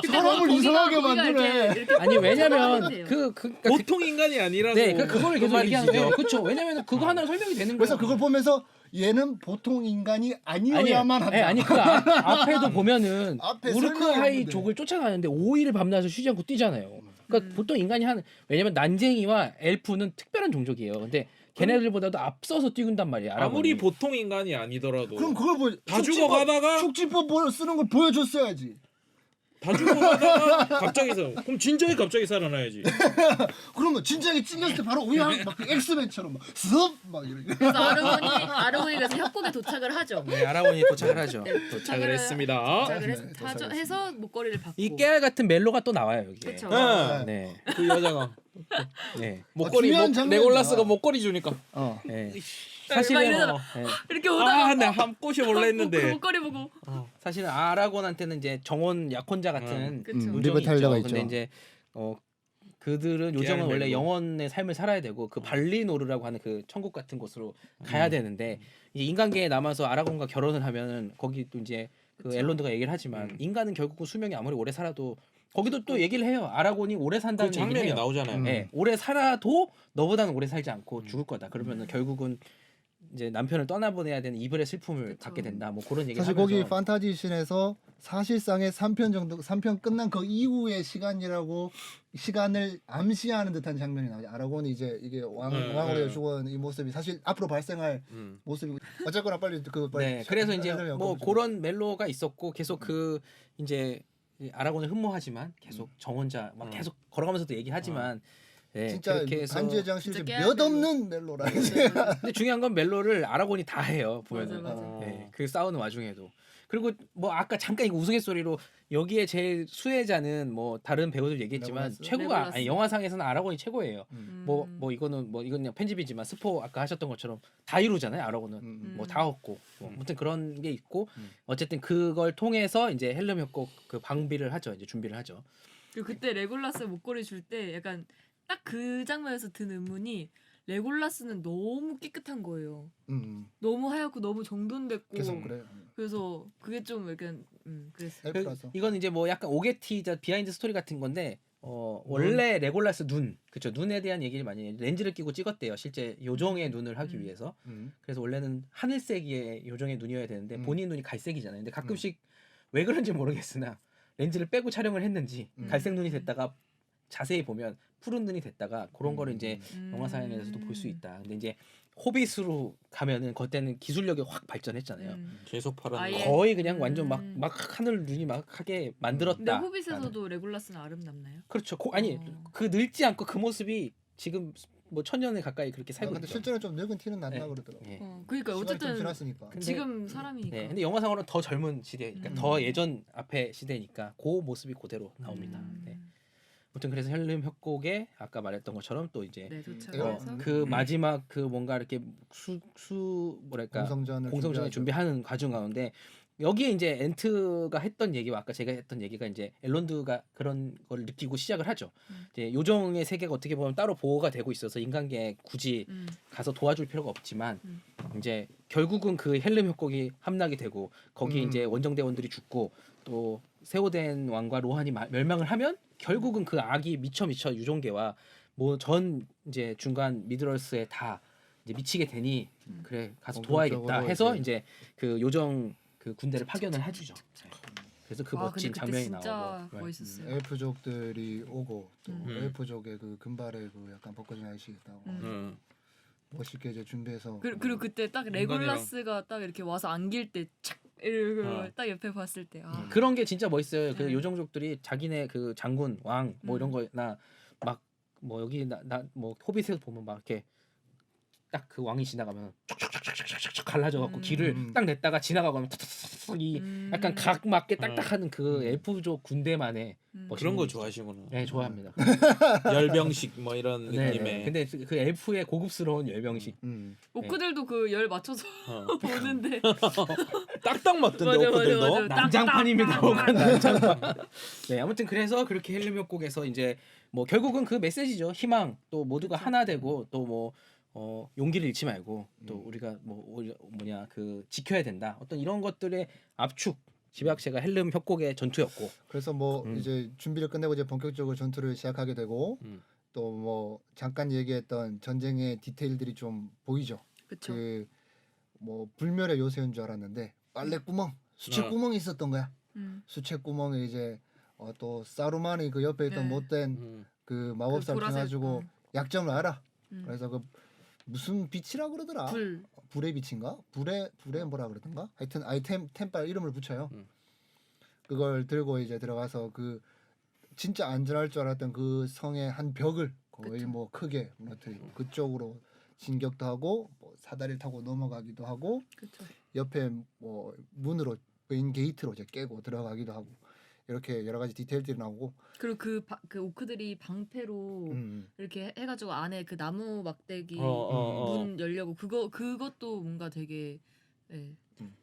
사람을 이상하게 만드네. 아니 왜냐면 돼요. 그러니까 보통 인간이 아니라고. 네, 그걸 그 계속 말이지. 얘기하는 거예요. 그렇죠. 왜냐면 그거 하나로 설명이 되는 거예요. 그래서 그걸 보면서 얘는 보통 인간이 아니어야만 한다. 아니 그 앞에도 보면은 앞에 우르크하이 설명했는데. 족을 쫓아가는데 5일 밤낮을 쉬지 않고 뛰잖아요. 그러니까 보통 인간이 하는 왜냐면 난쟁이와 엘프는 특별한 종족이에요. 근데 걔네들보다도 앞서서 뛰군단 말이에요. 아무리 아라곤이. 보통 인간이 아니더라도 그럼 그걸 다 죽어가다가 축지법 쓰는 걸 보여줬어야지. 다 죽어가다가 갑자기서 그럼 진정이 갑자기 살아나야지. 그러면 진작에 찔렸을 때 바로 우양 막그 엑스맨처럼 막 이렇게. 그래서 아르곤이 그래서 협곡에 도착을 하죠. 네, 아라곤이 도착을 하죠. 도착을 했습니다. 도착을 해서 목걸이를 받고. 이 깨알 같은 멜로가 또 나와요 여기에. 그쵸. 네. 네. 그 여자가 네. 목걸이 중요한 장면이야. 레골라스가 목걸이 주니까 네. 막 사실은 이러다가 네. 이렇게 오다가 내가 한 꼬셔 볼라 그 했는데 목걸이 보고. 사실은 아라곤한테는 이제 정원 약혼자 같은 그쵸. 요정이 리브 타일러가 있죠. 근데 있죠. 이제 그들은 요정은 원래 멜로. 영혼의 삶을 살아야 되고 그 발리노르라고 하는 그 천국 같은 곳으로 가야 되는데 이제 인간계에 남아서 아라곤과 결혼을 하면은 거기 또 이제 그 그쵸. 엘론드가 얘기를 하지만 인간은 결국 수명이 아무리 오래 살아도 거기도 또 얘기를 해요. 아라곤이 오래 그 산다는 얘기를 장면이 해요. 나오잖아요. 네, 오래 살아도 너보다는 오래 살지 않고 죽을 거다. 그러면은 결국은 이제 남편을 떠나보내야 되는 이별의 슬픔을 그쵸. 갖게 된다. 뭐 그런 얘기를 사실 하면서 거기 판타지 신에서 사실상의 3편 정도 3편 끝난 그 이후의 시간을 암시하는 듯한 장면이 나오죠. 아라곤이 이제 이게 왕으로의 죽은 이 모습이 사실 앞으로 발생할 모습이고 어쨌거나 빨리 네, 그래서 이제 설명해 뭐 보죠. 그런 멜로가 있었고 계속 그 이제 아라곤을 흠모하지만 계속 정혼자 막 계속 걸어가면서도 얘기하지만 네, 진짜 그렇게 해서 반지의장 실제 진짜 몇 깨알 없는 멜로라. 근데 중요한 건 멜로를 아라곤이 다 해요 보면은 맞아. 네, 그 싸우는 와중에도 그리고 뭐 아까 잠깐 이거 우스갯소리로 여기에 제일 수혜자는 뭐 다른 배우들 얘기했지만 레골라스? 최고가 레골라스. 아니 영화상에서는 아라곤이 최고예요. 뭐 이거는 그냥 편집이지만 스포 아까 하셨던 것처럼 다 이루잖아요. 아라곤은 뭐 다 얻고 뭐 아무튼 그런 게 있고 어쨌든 그걸 통해서 이제 헬름 협곡 그 방비를 하죠. 이제 준비를 하죠. 그리고 그때 레골라스 목걸이 줄 때 약간 딱 그 장면에서 든 의문이 레골라스는 너무 깨끗한 거예요. 너무 하얗고 너무 정돈됐고 계속 그래요. 그래서 그게 좀 약간 그랬어요. 엘프라서. 이건 이제 뭐 약간 오게티 비하인드 스토리 같은 건데 원래 레골라스 눈, 그쵸, 눈에 대한 얘기를 많이 해요. 렌즈를 끼고 찍었대요. 실제 요정의 눈을 하기 위해서. 그래서 원래는 하늘색의 요정의 눈이어야 되는데 본인 눈이 갈색이잖아요. 근데 가끔씩 왜 그런지 모르겠으나 렌즈를 빼고 촬영을 했는지 갈색 눈이 됐다가 자세히 보면 푸른 눈이 됐다가 그런 거를 이제 영화 사양에서도 볼 수 있다. 근데 이제 호빗으로 가면은 그때는 기술력이 확 발전했잖아요. 계속 파란. 아예. 거의 그냥 완전 막 하늘 눈이 막 하게 만들었다. 근데 호빗에서도 레골라스는 아름답나요? 그렇죠. 아니 그 늙지 않고 그 모습이 지금 뭐 천년에 가까이 그렇게 살고 근데 있죠. 실제로 좀 늙은 티는 난다 네. 그러더라고. 예. 그러니까 시간이 좀 어쨌든 지났으니까. 근데- 지금 사람이니까. 네, 근데 영화상으로는 더 젊은 시대니까 더 예전 앞에 시대니까 그 모습이 그대로 나옵니다. 네. 아무튼 그래서 헬름 협곡에 아까 말했던 것처럼 또 이제 네, 도착해서 그 마지막 그 뭔가 이렇게 뭐랄까 공성전을 준비하는 과정 가운데 여기에 이제 엔트가 했던 얘기와 아까 제가 했던 얘기가 이제 앨런드가 그런 걸 느끼고 시작을 하죠. 이제 요정의 세계가 어떻게 보면 따로 보호가 되고 있어서 인간계 굳이 가서 도와줄 필요가 없지만 이제 결국은 그 헬름 협곡이 함락이 되고 거기에 이제 원정대원들이 죽고 또 세오덴 왕과 로한이 멸망을 하면 결국은 그 악이 미쳐 유종계와 뭐 전 이제 중간 미드럴스에 다 이제 미치게 되니 그래 가서 도와야겠다 해서 이제 그 요정 그 군대를 파견을 해주죠. 그래서 그 멋진 근데 그때 장면이 진짜 나오고. 멋있었어요. 엘프족들이 오고 또 엘프족의 그 금발의 그 약간 벗겨진 아이씨 있다고 멋있게 이제 준비해서 그리고 그때 딱 레골라스가 딱 이렇게 와서 안길 때착 이러고 딱 옆에 봤을 때 그런 게 진짜 멋있어요. 그 네. 요정족들이 자기네 그 장군 왕 뭐 이런 거나 막 뭐 여기 나 뭐 호빗에서 보면 막 이렇게 딱 그 왕이 지나가면 촉촉촉촉촉촉 갈라져 갖고 길을 딱 냈다가 지나가면 탁탁탁 이 약간 각 맞게 딱딱하는 그 엘프족 군대만의 그런 거 좋아하시구나. 네, 좋아합니다. 열병식 뭐 이런 네, 느낌의. 근데 그 엘프의 고급스러운 열병식. 오크들도 그 열 맞춰서 보는데 딱딱 맞던데 맞아, 오크들도. 맞아. 난장판입니다. 딱. 난장판. 네, 아무튼 그래서 그렇게 헬름 협곡에서 이제 뭐 결국은 그 메시지죠. 희망 또 모두가 하나 되고 또 뭐 용기를 잃지 말고 또 우리가 뭐냐 그 지켜야 된다. 어떤 이런 것들의 압축 집약체가 헬름 협곡의 전투였고. 그래서 뭐 이제 준비를 끝내고 이제 본격적으로 전투를 시작하게 되고 또 뭐 잠깐 얘기했던 전쟁의 디테일들이 좀 보이죠. 그쵸. 그 뭐 불멸의 요새인 줄 알았는데 빨래구멍, 수채구멍이 있었던 거야. 수채구멍에 이제 또 사루만이 그 옆에 있던 네. 못된 그 마법사를 보라색, 통해가지고 약점을 알아. 그래서 그 무슨 빛이라 그러더라. 불의 빛인가? 불의 뭐라 그러던가? 하여튼 템빨 이름을 붙여요. 그걸 들고 이제 들어가서 그 진짜 안전할 줄 알았던 그 성의 한 벽을 거의 그쵸. 뭐 크게 무너뜨리고 그쪽으로 진격도 하고 뭐 사다리를 타고 넘어가기도 하고 그쵸. 옆에 뭐 문으로 메인 게이트로 이제 깨고 들어가기도 하고 이렇게 여러 가지 디테일들이 나오고 그리고 그 오크들이 방패로 이렇게 해가지고 안에 그 나무 막대기 문 열려고 그것도 뭔가 되게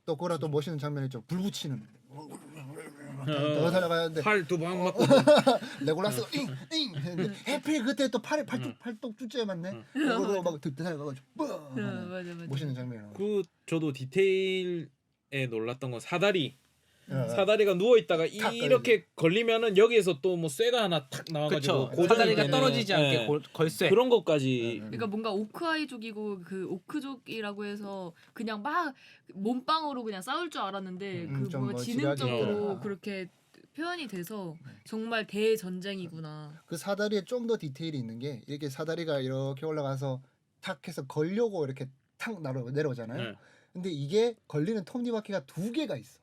또 그거랑 또 멋있는 장면이 있죠. 불 붙이는 더 달려가야 하는데 팔 두 방 맞고. 레골라스가 잉잉 했는데 해필 그때 또 팔뚝 쭈째 맞네. 그거 막 달려가가지고 맞아. 멋있는 장면이 그 저도 디테일에 놀랐던 건 사다리. 나와요. 사다리가 누워 있다가 탁 이렇게 걸리면은 여기에서 또 뭐 쇠가 하나 탁 나와가지고 그렇죠. 사다리가 되는, 떨어지지 않게 예. 걸쇠. 그런 것까지. 그러니까 뭔가 오크아이족이고 그 오크족이라고 해서 그냥 막 몸빵으로 그냥 싸울 줄 알았는데 그 좀 뭔가 뭐 지능적으로 지략이 그렇게 표현이 돼서 정말 대전쟁이구나. 그 사다리에 좀 더 디테일이 있는 게 이렇게 사다리가 이렇게 올라가서 탁 해서 걸려고 이렇게 탁 내려오잖아요. 네. 근데 이게 걸리는 톱니바퀴가 두 개가 있어.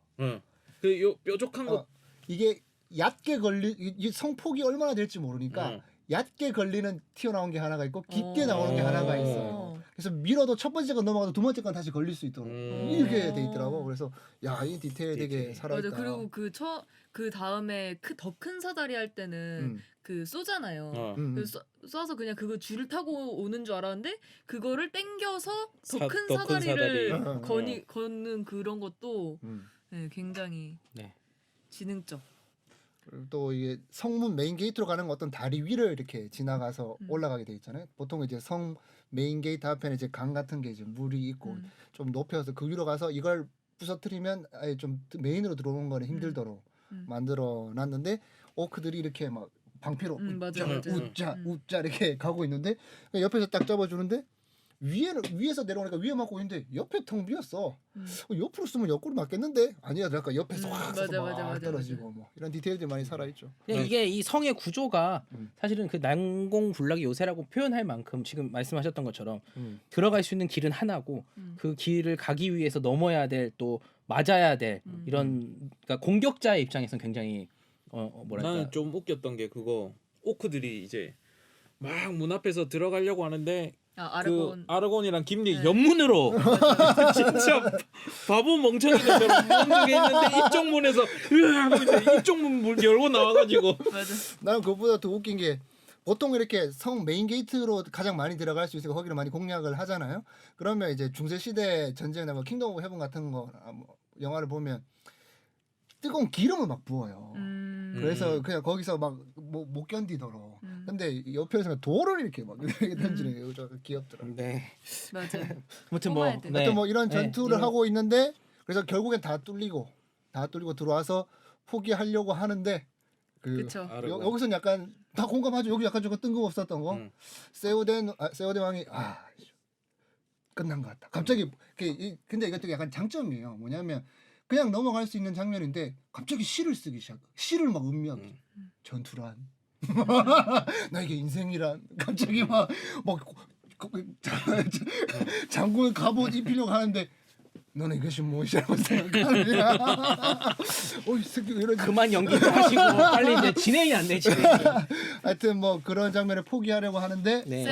그 뾰족한 거. 이게 얕게 이 성폭이 얼마나 될지 모르니까 얕게 걸리는 튀어나온 게 하나가 있고 깊게 나오는 게 하나가 있어요. 그래서 밀어도 첫 번째 건 넘어가도 두 번째 건 다시 걸릴 수 있도록 이렇게 돼 있더라고. 그래서 야, 이 디테일 되게 살아있다. 맞아. 그리고 그 다음에 더 큰 사다리 할 때는 그 쏘잖아요. 쏴서 그냥 그거 줄을 타고 오는 줄 알았는데 그거를 땡겨서 더 큰 더 큰 사다리를 사다리. 걷는 그런 것도 네, 굉장히 네. 지능적. 그리고 또 이게 성문 메인 게이트로 가는 어떤 다리 위를 이렇게 지나가서 올라가게 돼 있잖아요. 보통 이제 성 메인 게이트 앞에는 이제 강 같은 게 이제 물이 있고 좀 높여서 그 위로 가서 이걸 부서뜨리면 아예 좀 메인으로 들어오는 거는 힘들도록 만들어 놨는데 오크들이 이렇게 막 방패로 맞아, 웃자, 맞아. 웃자 웃자 이렇게 가고 있는데 옆에서 딱 잡아주는데 위에서 내려오니까 위에 맞고 있는데 옆에 텅 비었어. 옆으로 쓰면 옆구리 맞겠는데 아니야 그러니까 옆에서 확 맞아, 써서 맞아, 막 맞아, 떨어지고 뭐 이런 디테일들이 많이 살아있죠. 근데 이게 이 성의 구조가 음. 사실은 그 난공불락의 요새라고 표현할 만큼 지금 말씀하셨던 것처럼 음. 들어갈 수 있는 길은 하나고 음. 그 길을 가기 위해서 넘어야 될 또 맞아야 될 이런 그러니까 공격자의 입장에서는 굉장히 뭐랄까 나는 좀 웃겼던 게 그거 오크들이 이제 막 문 앞에서 들어가려고 하는데 아르곤. 그 아르곤이랑 김리 네. 옆문으로 진짜 바보 멍청이들처럼 문 쪽에 있는데 이쪽 문에서 으악 이쪽 문 열고 나와가지고 맞아. 나는 그것보다 더 웃긴 게 보통 이렇게 성 메인 게이트로 가장 많이 들어갈 수 있으니까 거기를 많이 공략을 하잖아요. 그러면 이제 중세 시대 전쟁이나 뭐 킹덤 오브 헤븐 같은 거 뭐 영화를 보면 뜨거운 기름을 막 부어요. 그래서 그냥 거기서 막 못 견디도록. 근데 옆에서 돌을 이렇게 막 이렇게 던지는 게 좀 귀엽더라고요. 네. 맞아. 아무튼 뭐 뽑아야 돼. 네. 하여튼 뭐 이런 네. 전투를 하고 있는데 그래서 결국엔 다 뚫리고 들어와서 포기하려고 하는데 그쵸. 여기서는 약간 다 공감하죠. 여기 약간 조금 뜬금없었던 거. 음. 세오덴 왕이 끝난 것 같다. 갑자기 근데 이것도 약간 장점이에요. 뭐냐면 그냥 넘어갈 수 있는 장면인데 갑자기 시를 쓰기 시작. 시를 막 음미하기. 전투란 나에게 인생이란 갑자기 막 장군 갑옷 입히려고 하는데 너는 이것이 무엇이라고 생각하느냐. 이 새끼 이런 그만 연기 좀 하시고 빨리 이제 진행이 안 돼 진행이. 하여튼 뭐 그런 장면을 포기하려고 하는데 네.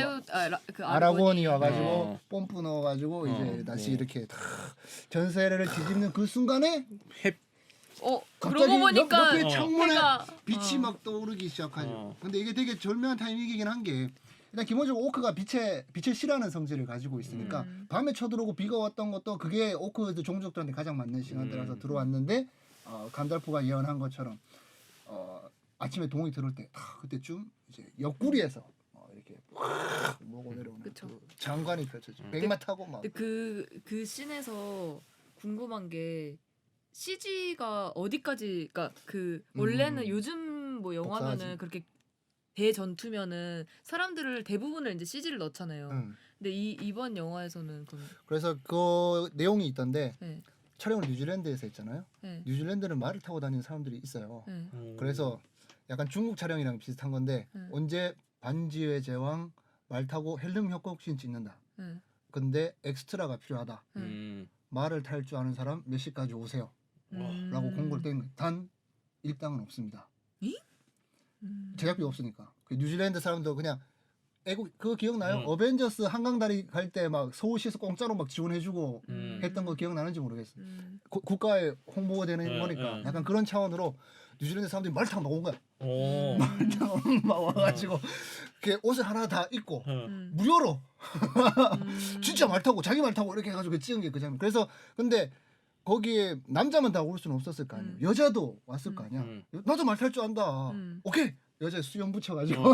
그 아라곤이 와가지고 어. 뽐뿌 넣어가지고 이제 다시 네. 이렇게 다 전세를 뒤집는 그 순간에 갑자기 그러고 보니까 옆에 창문에 해가 빛이 막 떠오르기 시작하죠. 어. 근데 이게 되게 절묘한 타이밍이긴 한 게 일단 기본적으로 오크가 빛을 싫어하는 성질을 가지고 있으니까 밤에 쳐들어오고 비가 왔던 것도 그게 오크 종족들한테 가장 맞는 시간대라서 들어왔는데 간달프가 예언한 것처럼 아침에 동이 들어올 때 그때쯤 이제 옆구리에서 이렇게 확 모고 내려오는 그쵸. 그 장관이 펼쳐져. 백마 타고 막. 근데 그 씬에서 궁금한 게 CG가 어디까지 그러니까 그 원래는 요즘 뭐 영화면은 복사하지. 그렇게 대전투면은 사람들을 대부분을 이제 CG를 넣잖아요. 근데 이번 영화에서는 그럼 그래서 그 내용이 있던데 네. 촬영을 뉴질랜드에서 했잖아요. 네. 뉴질랜드는 말을 타고 다니는 사람들이 있어요. 네. 그래서 약간 중국 촬영이랑 비슷한 건데 언제 반지의 제왕 말 타고 헬름 협곡신 찍는다. 네. 근데 엑스트라가 필요하다. 말을 탈 줄 아는 사람 몇 시까지 오세요. 라고 공고를 뗀 거예요. 단 일당은 없습니다. 제작비 없으니까. 그 뉴질랜드 사람도 그냥 그거 기억나요? 어벤져스 한강다리 갈 때 막 서울시에서 공짜로 막 지원해주고 했던 거 기억나는지 모르겠어요. 국가에 홍보가 되는 거니까 약간 그런 차원으로 뉴질랜드 사람들이 말 타고 막 온 거야. 말 타고 막 와가지고 그 옷을 하나 다 입고 무료로 진짜 말 타고 자기 말 타고 이렇게 해가지고 찍은 게 그 장면. 그래서 근데 거기에 남자만 다 올 수는 없었을 거 아니에요. 여자도 왔을 거 아니야. 나도 말 탈 줄 안다. 오케이. 여자 수염 붙여가지고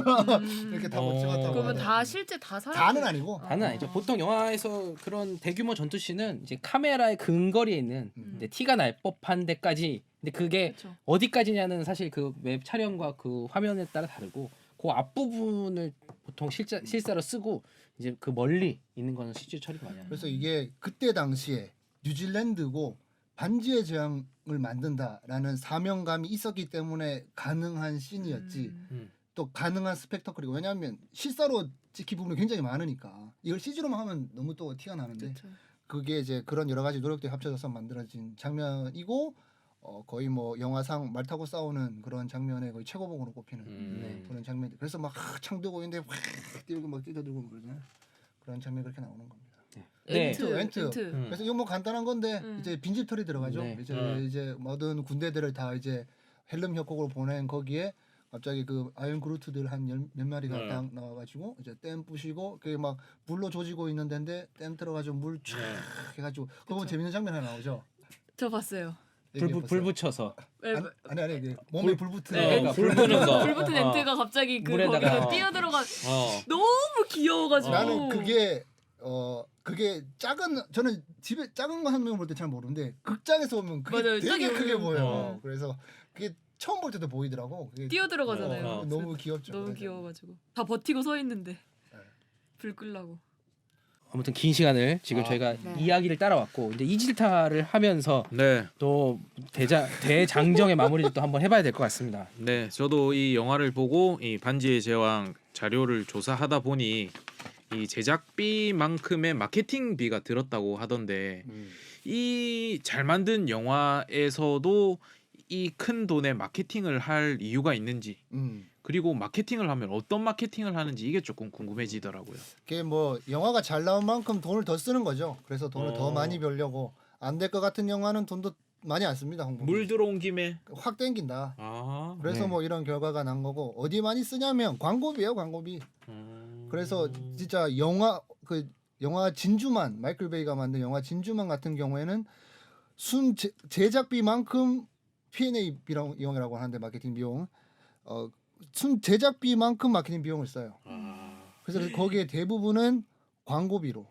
이렇게 다 못 찍었다고. 그러면 하더라고요. 다 실제 다 사람 다는 아니고. 다는 아니죠. 보통 영화에서 그런 대규모 전투씬은 이제 카메라의 근거리에 있는 이제 티가 날 법한 데까지. 근데 그게 그쵸. 어디까지냐는 사실 그 웹 촬영과 그 화면에 따라 다르고 그 앞부분을 보통 실사로 쓰고 이제 그 멀리 있는 거는 CG 처리가 많이 하죠. 그래서 이게 그때 당시에 뉴질랜드고 반지의 제왕을 만든다라는 사명감이 있었기 때문에 가능한 씬이었지. 또 가능한 스펙터클이고 왜냐하면 실사로 찍힌 부분이 굉장히 많으니까 이걸 CG로만 하면 너무 또 티가 나는데 그쵸. 그게 이제 그런 여러 가지 노력들이 합쳐져서 만들어진 장면이고 거의 뭐 영화상 말 타고 싸우는 그런 장면의 거의 최고봉으로 꼽히는 그런 장면들. 그래서 막 창 들고 있는데 확 뛰고 막 뛰어들고 그러잖아요. 그런 장면이 그렇게 나오는 겁니다. 네. 엔트. 그래서 이거 뭐 간단한 건데 이제 빈집털이 들어가죠. 네. 이제 모든 군대들을 다 이제 헬름 협곡으로 보낸 거기에 갑자기 그 아이언 그루트들 한 몇 마리가 딱 나와가지고 이제 댐 부시고 그게 막 물로 조지고 있는 데인데 댐 들어가지고 물 쫙 해가지고 그거 재밌는 장면 하나 나오죠. 저 봤어요. 불 붙여서 아니 그 몸에 불 붙은 네. 거. 불 끄는 거. 불 붙은 엔트가 갑자기 그 물에다가 거기서 뛰어들어가 어. 너무 귀여워가지고 나는 그게 저는 집에 작은 거 한 명 볼 때 잘 모르는데 극장에서 보면 그게 맞아요. 되게 되게 크게 보여요. 어. 그래서 그게 처음 볼 때도 보이더라고. 그게 뛰어 들어가잖아요. 너무 귀엽죠. 너무 그래서. 귀여워가지고 다 버티고 서 있는데 네. 불 끌라고. 아무튼 긴 시간을 지금 저희가 네. 이야기를 따라왔고 이제 이질타를 하면서 네. 또 대장정의 마무리를 또 한번 해봐야 될 것 같습니다. 네, 저도 이 영화를 보고 이 반지의 제왕 자료를 조사하다 보니 이 제작비만큼의 마케팅비가 들었다고 하던데 이 잘 만든 영화에서도 이 큰 돈의 마케팅을 할 이유가 있는지 그리고 마케팅을 하면 어떤 마케팅을 하는지 이게 조금 궁금해지더라고요. 그게 뭐 영화가 잘 나온 만큼 돈을 더 쓰는 거죠. 그래서 돈을 더 많이 벌려고 안 될 것 같은 영화는 돈도 많이 안 씁니다. 홍보. 물 들어온 김에 확 땡긴다. 아, 그래서 네. 뭐 이런 결과가 난 거고 어디 많이 쓰냐면 광고비예요, 광고비. 그래서 진짜 영화 진주만 마이클 베이가 만든 영화 진주만 같은 경우에는 제작비만큼 P&A 비용이라고 하는데 마케팅 비용 순 제작비만큼 마케팅 비용을 써요. 그래서 거기에 대부분은 광고비로.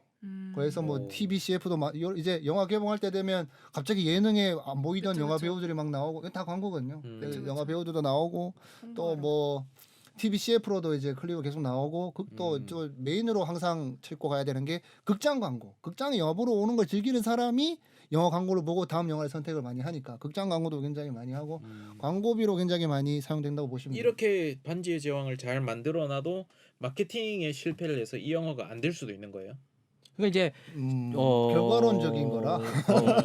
그래서 뭐 오. TBCF도 이제 영화 개봉할 때 되면 갑자기 예능에 안 보이던 그쵸, 영화 그쵸. 배우들이 막 나오고 이건 다 광고거든요. 그래서 그쵸, 영화 그쵸. 배우들도 나오고 또 뭐 TBCF로도 이제 클립을 계속 나오고 또 메인으로 항상 싣고 가야 되는 게 극장 광고. 극장에 영화 보러 오는 걸 즐기는 사람이 영화 광고를 보고 다음 영화를 선택을 많이 하니까 극장 광고도 굉장히 많이 하고 광고비로 굉장히 많이 사용된다고 보시면 돼요. 이렇게 반지의 제왕을 잘 만들어놔도 마케팅에 실패를 해서 이 영화가 안 될 수도 있는 거예요. 그러니까 이제 결과론적인 거라.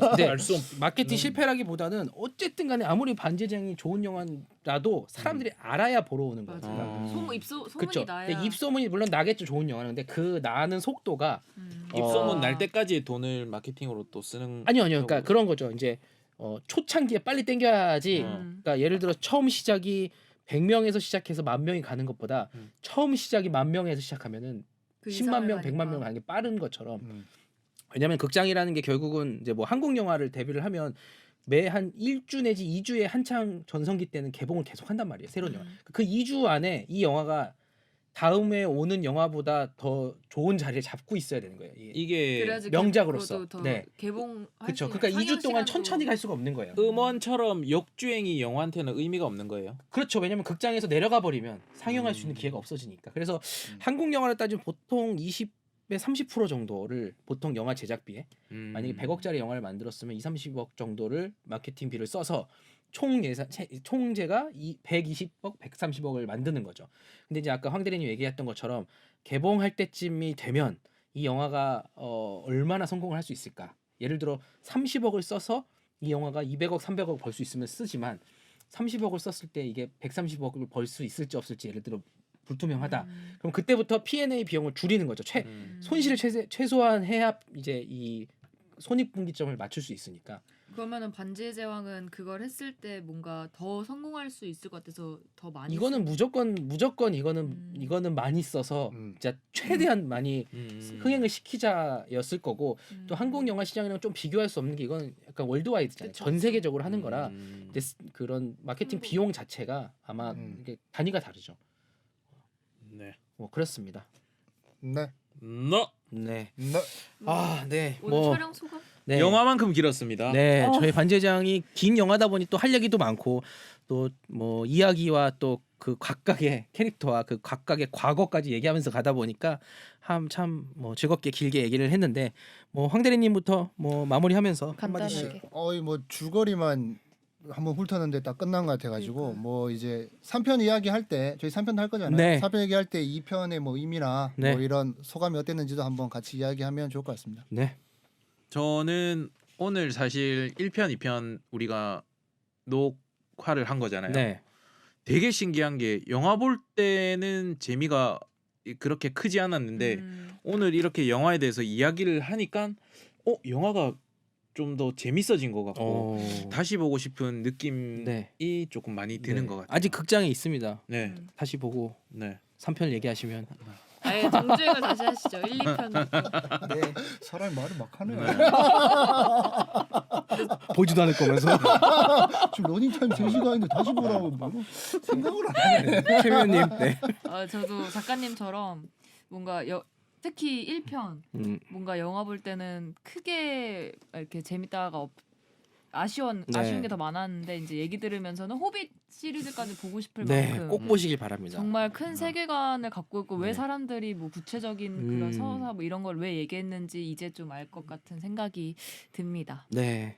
근데 알수 마케팅 실패라기보다는 어쨌든 간에 아무리 반지의제왕이 좋은 영화라도 사람들이 알아야 보러 오는 거예요. 맞아. 아. 소문이 그렇죠. 나야. 입소문이 물론 나겠죠, 좋은 영화는. 근데 그 나는 속도가 입소문 날 때까지 돈을 마케팅으로 또 쓰는 아니요. 그러니까 거고. 그런 거죠. 이제 초창기에 빨리 땡겨야지. 그러니까 예를 들어 처음 시작이 100명에서 시작해서 10,000명이 가는 것보다 처음 시작이 10,000명에서 시작하면은 그 10만 명, 이상을 100만 명 가니까. 가는 게 빠른 것처럼. 왜냐면 극장이라는 게 결국은 이제 뭐 한국 영화를 데뷔를 하면 매 한 1주 내지 2주에 한창 전성기 때는 개봉을 계속 한단 말이에요. 새로운 영화. 그 2주 안에 이 영화가 다음에 오는 영화보다 더 좋은 자리를 잡고 있어야 되는 거예요. 이게 그래야지 명작으로서. 그것도 더 네. 개봉. 그렇죠. 그러니까 2주 동안 천천히 갈 수가 없는 거예요. 음원처럼 역주행이 영화한테는 의미가 없는 거예요. 그렇죠. 왜냐면 극장에서 내려가 버리면 상영할 수 있는 기회가 없어지니까. 그래서 한국 영화를 따지면 보통 20에 30% 정도를 보통 영화 제작비에 만약에 100억짜리 영화를 만들었으면 2-30억 정도를 마케팅비를 써서 총 예산 총재가 120억, 130억을 만드는 거죠. 근데 이제 아까 황 대리님 얘기했던 것처럼 개봉할 때쯤이 되면 이 영화가 얼마나 성공을 할 수 있을까? 예를 들어 30억을 써서 이 영화가 200억, 300억 벌 수 있으면 쓰지만 30억을 썼을 때 이게 130억을 벌 수 있을지 없을지 예를 들어 불투명하다. 그럼 그때부터 P&A 비용을 줄이는 거죠. 손실을 최소한 해야 이제 이 손익분기점을 맞출 수 있으니까. 그러면은 반지의 제왕은 그걸 했을 때 뭔가 더 성공할 수 있을 것 같아서 더 많이. 이거는 무조건 이거는 많이 써서 진짜 최대한 많이 흥행을 시키자였을 거고 또 한국 영화 시장이랑 좀 비교할 수 없는 게 이건 약간 월드와이드잖아요. 그쵸, 전 그쵸. 세계적으로 하는 거라 근데 그런 마케팅 비용 자체가 아마 이게 단위가 다르죠. 네. 뭐 그렇습니다. 네. 너 네. 네. 아, 네. 오늘 뭐 촬영 소감? 네. 영화만큼 길었습니다. 네, 저희 반지의 제왕이 긴 영화다 보니 또 할 얘기도 많고 또 뭐 이야기와 또 그 각각의 캐릭터와 그 각각의 과거까지 얘기하면서 가다 보니까 참 뭐 즐겁게 길게 얘기를 했는데 뭐 황 대리님부터 뭐 마무리하면서 한마디씩. 간단하게. 뭐 줄거리만 한번 훑었는데 딱 끝난 것 같아가지고 뭐 이제 3편 이야기 할 때 저희 3편 할 거잖아요. 네. 3편 얘기할 때 2편의 뭐 의미나 네. 뭐 이런 소감이 어땠는지도 한번 같이 이야기하면 좋을 것 같습니다. 네. 저는 오늘 사실 1편, 2편 우리가 녹화를 한 거잖아요. 네. 되게 신기한 게 영화 볼 때는 재미가 그렇게 크지 않았는데 오늘 이렇게 영화에 대해서 이야기를 하니까 영화가 좀 더 재밌어진 것 같고 다시 보고 싶은 느낌이 네. 조금 많이 드는 네. 것 같아요. 아직 극장에 있습니다. 네, 다시 보고 네. 3편 얘기하시면 아예 정주행을 다시 하시죠. 1, 2편. 네. 사람이 말을 막 하네. 보지도 않을 거면서 지금 러닝타임 3시간인데 다시 보라고 뭐 생각을 안 하네. 최면님. 네. 저도 작가님처럼 뭔가 특히 1편 음. 뭔가 영화 볼 때는 크게 이렇게 재밌다가 아쉬운 네. 게 더 많았는데 이제 얘기 들으면서는 호빗 시리즈까지 보고 싶을 네, 만큼 꼭 보시길 바랍니다. 정말 큰 세계관을 갖고 있고 왜 네. 사람들이 뭐 구체적인 그런 서사 뭐 이런 걸 왜 얘기했는지 이제 좀 알 것 같은 생각이 듭니다. 네.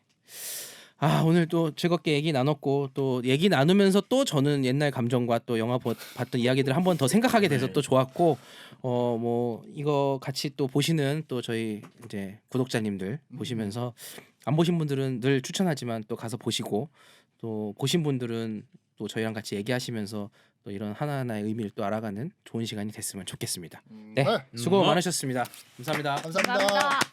아, 오늘 또 즐겁게 얘기 나눴고 또 얘기 나누면서 또 저는 옛날 감정과 또 영화 봤던 이야기들 한 번 더 생각하게 돼서 또 좋았고 뭐 이거 같이 또 보시는 또 저희 이제 구독자님들 보시면서 안 보신 분들은 늘 추천하지만 또 가서 보시고 또 보신 분들은 또 저희랑 같이 얘기하시면서 또 이런 하나하나의 의미를 또 알아가는 좋은 시간이 됐으면 좋겠습니다. 네, 수고 많으셨습니다. 감사합니다. 감사합니다. 감사합니다.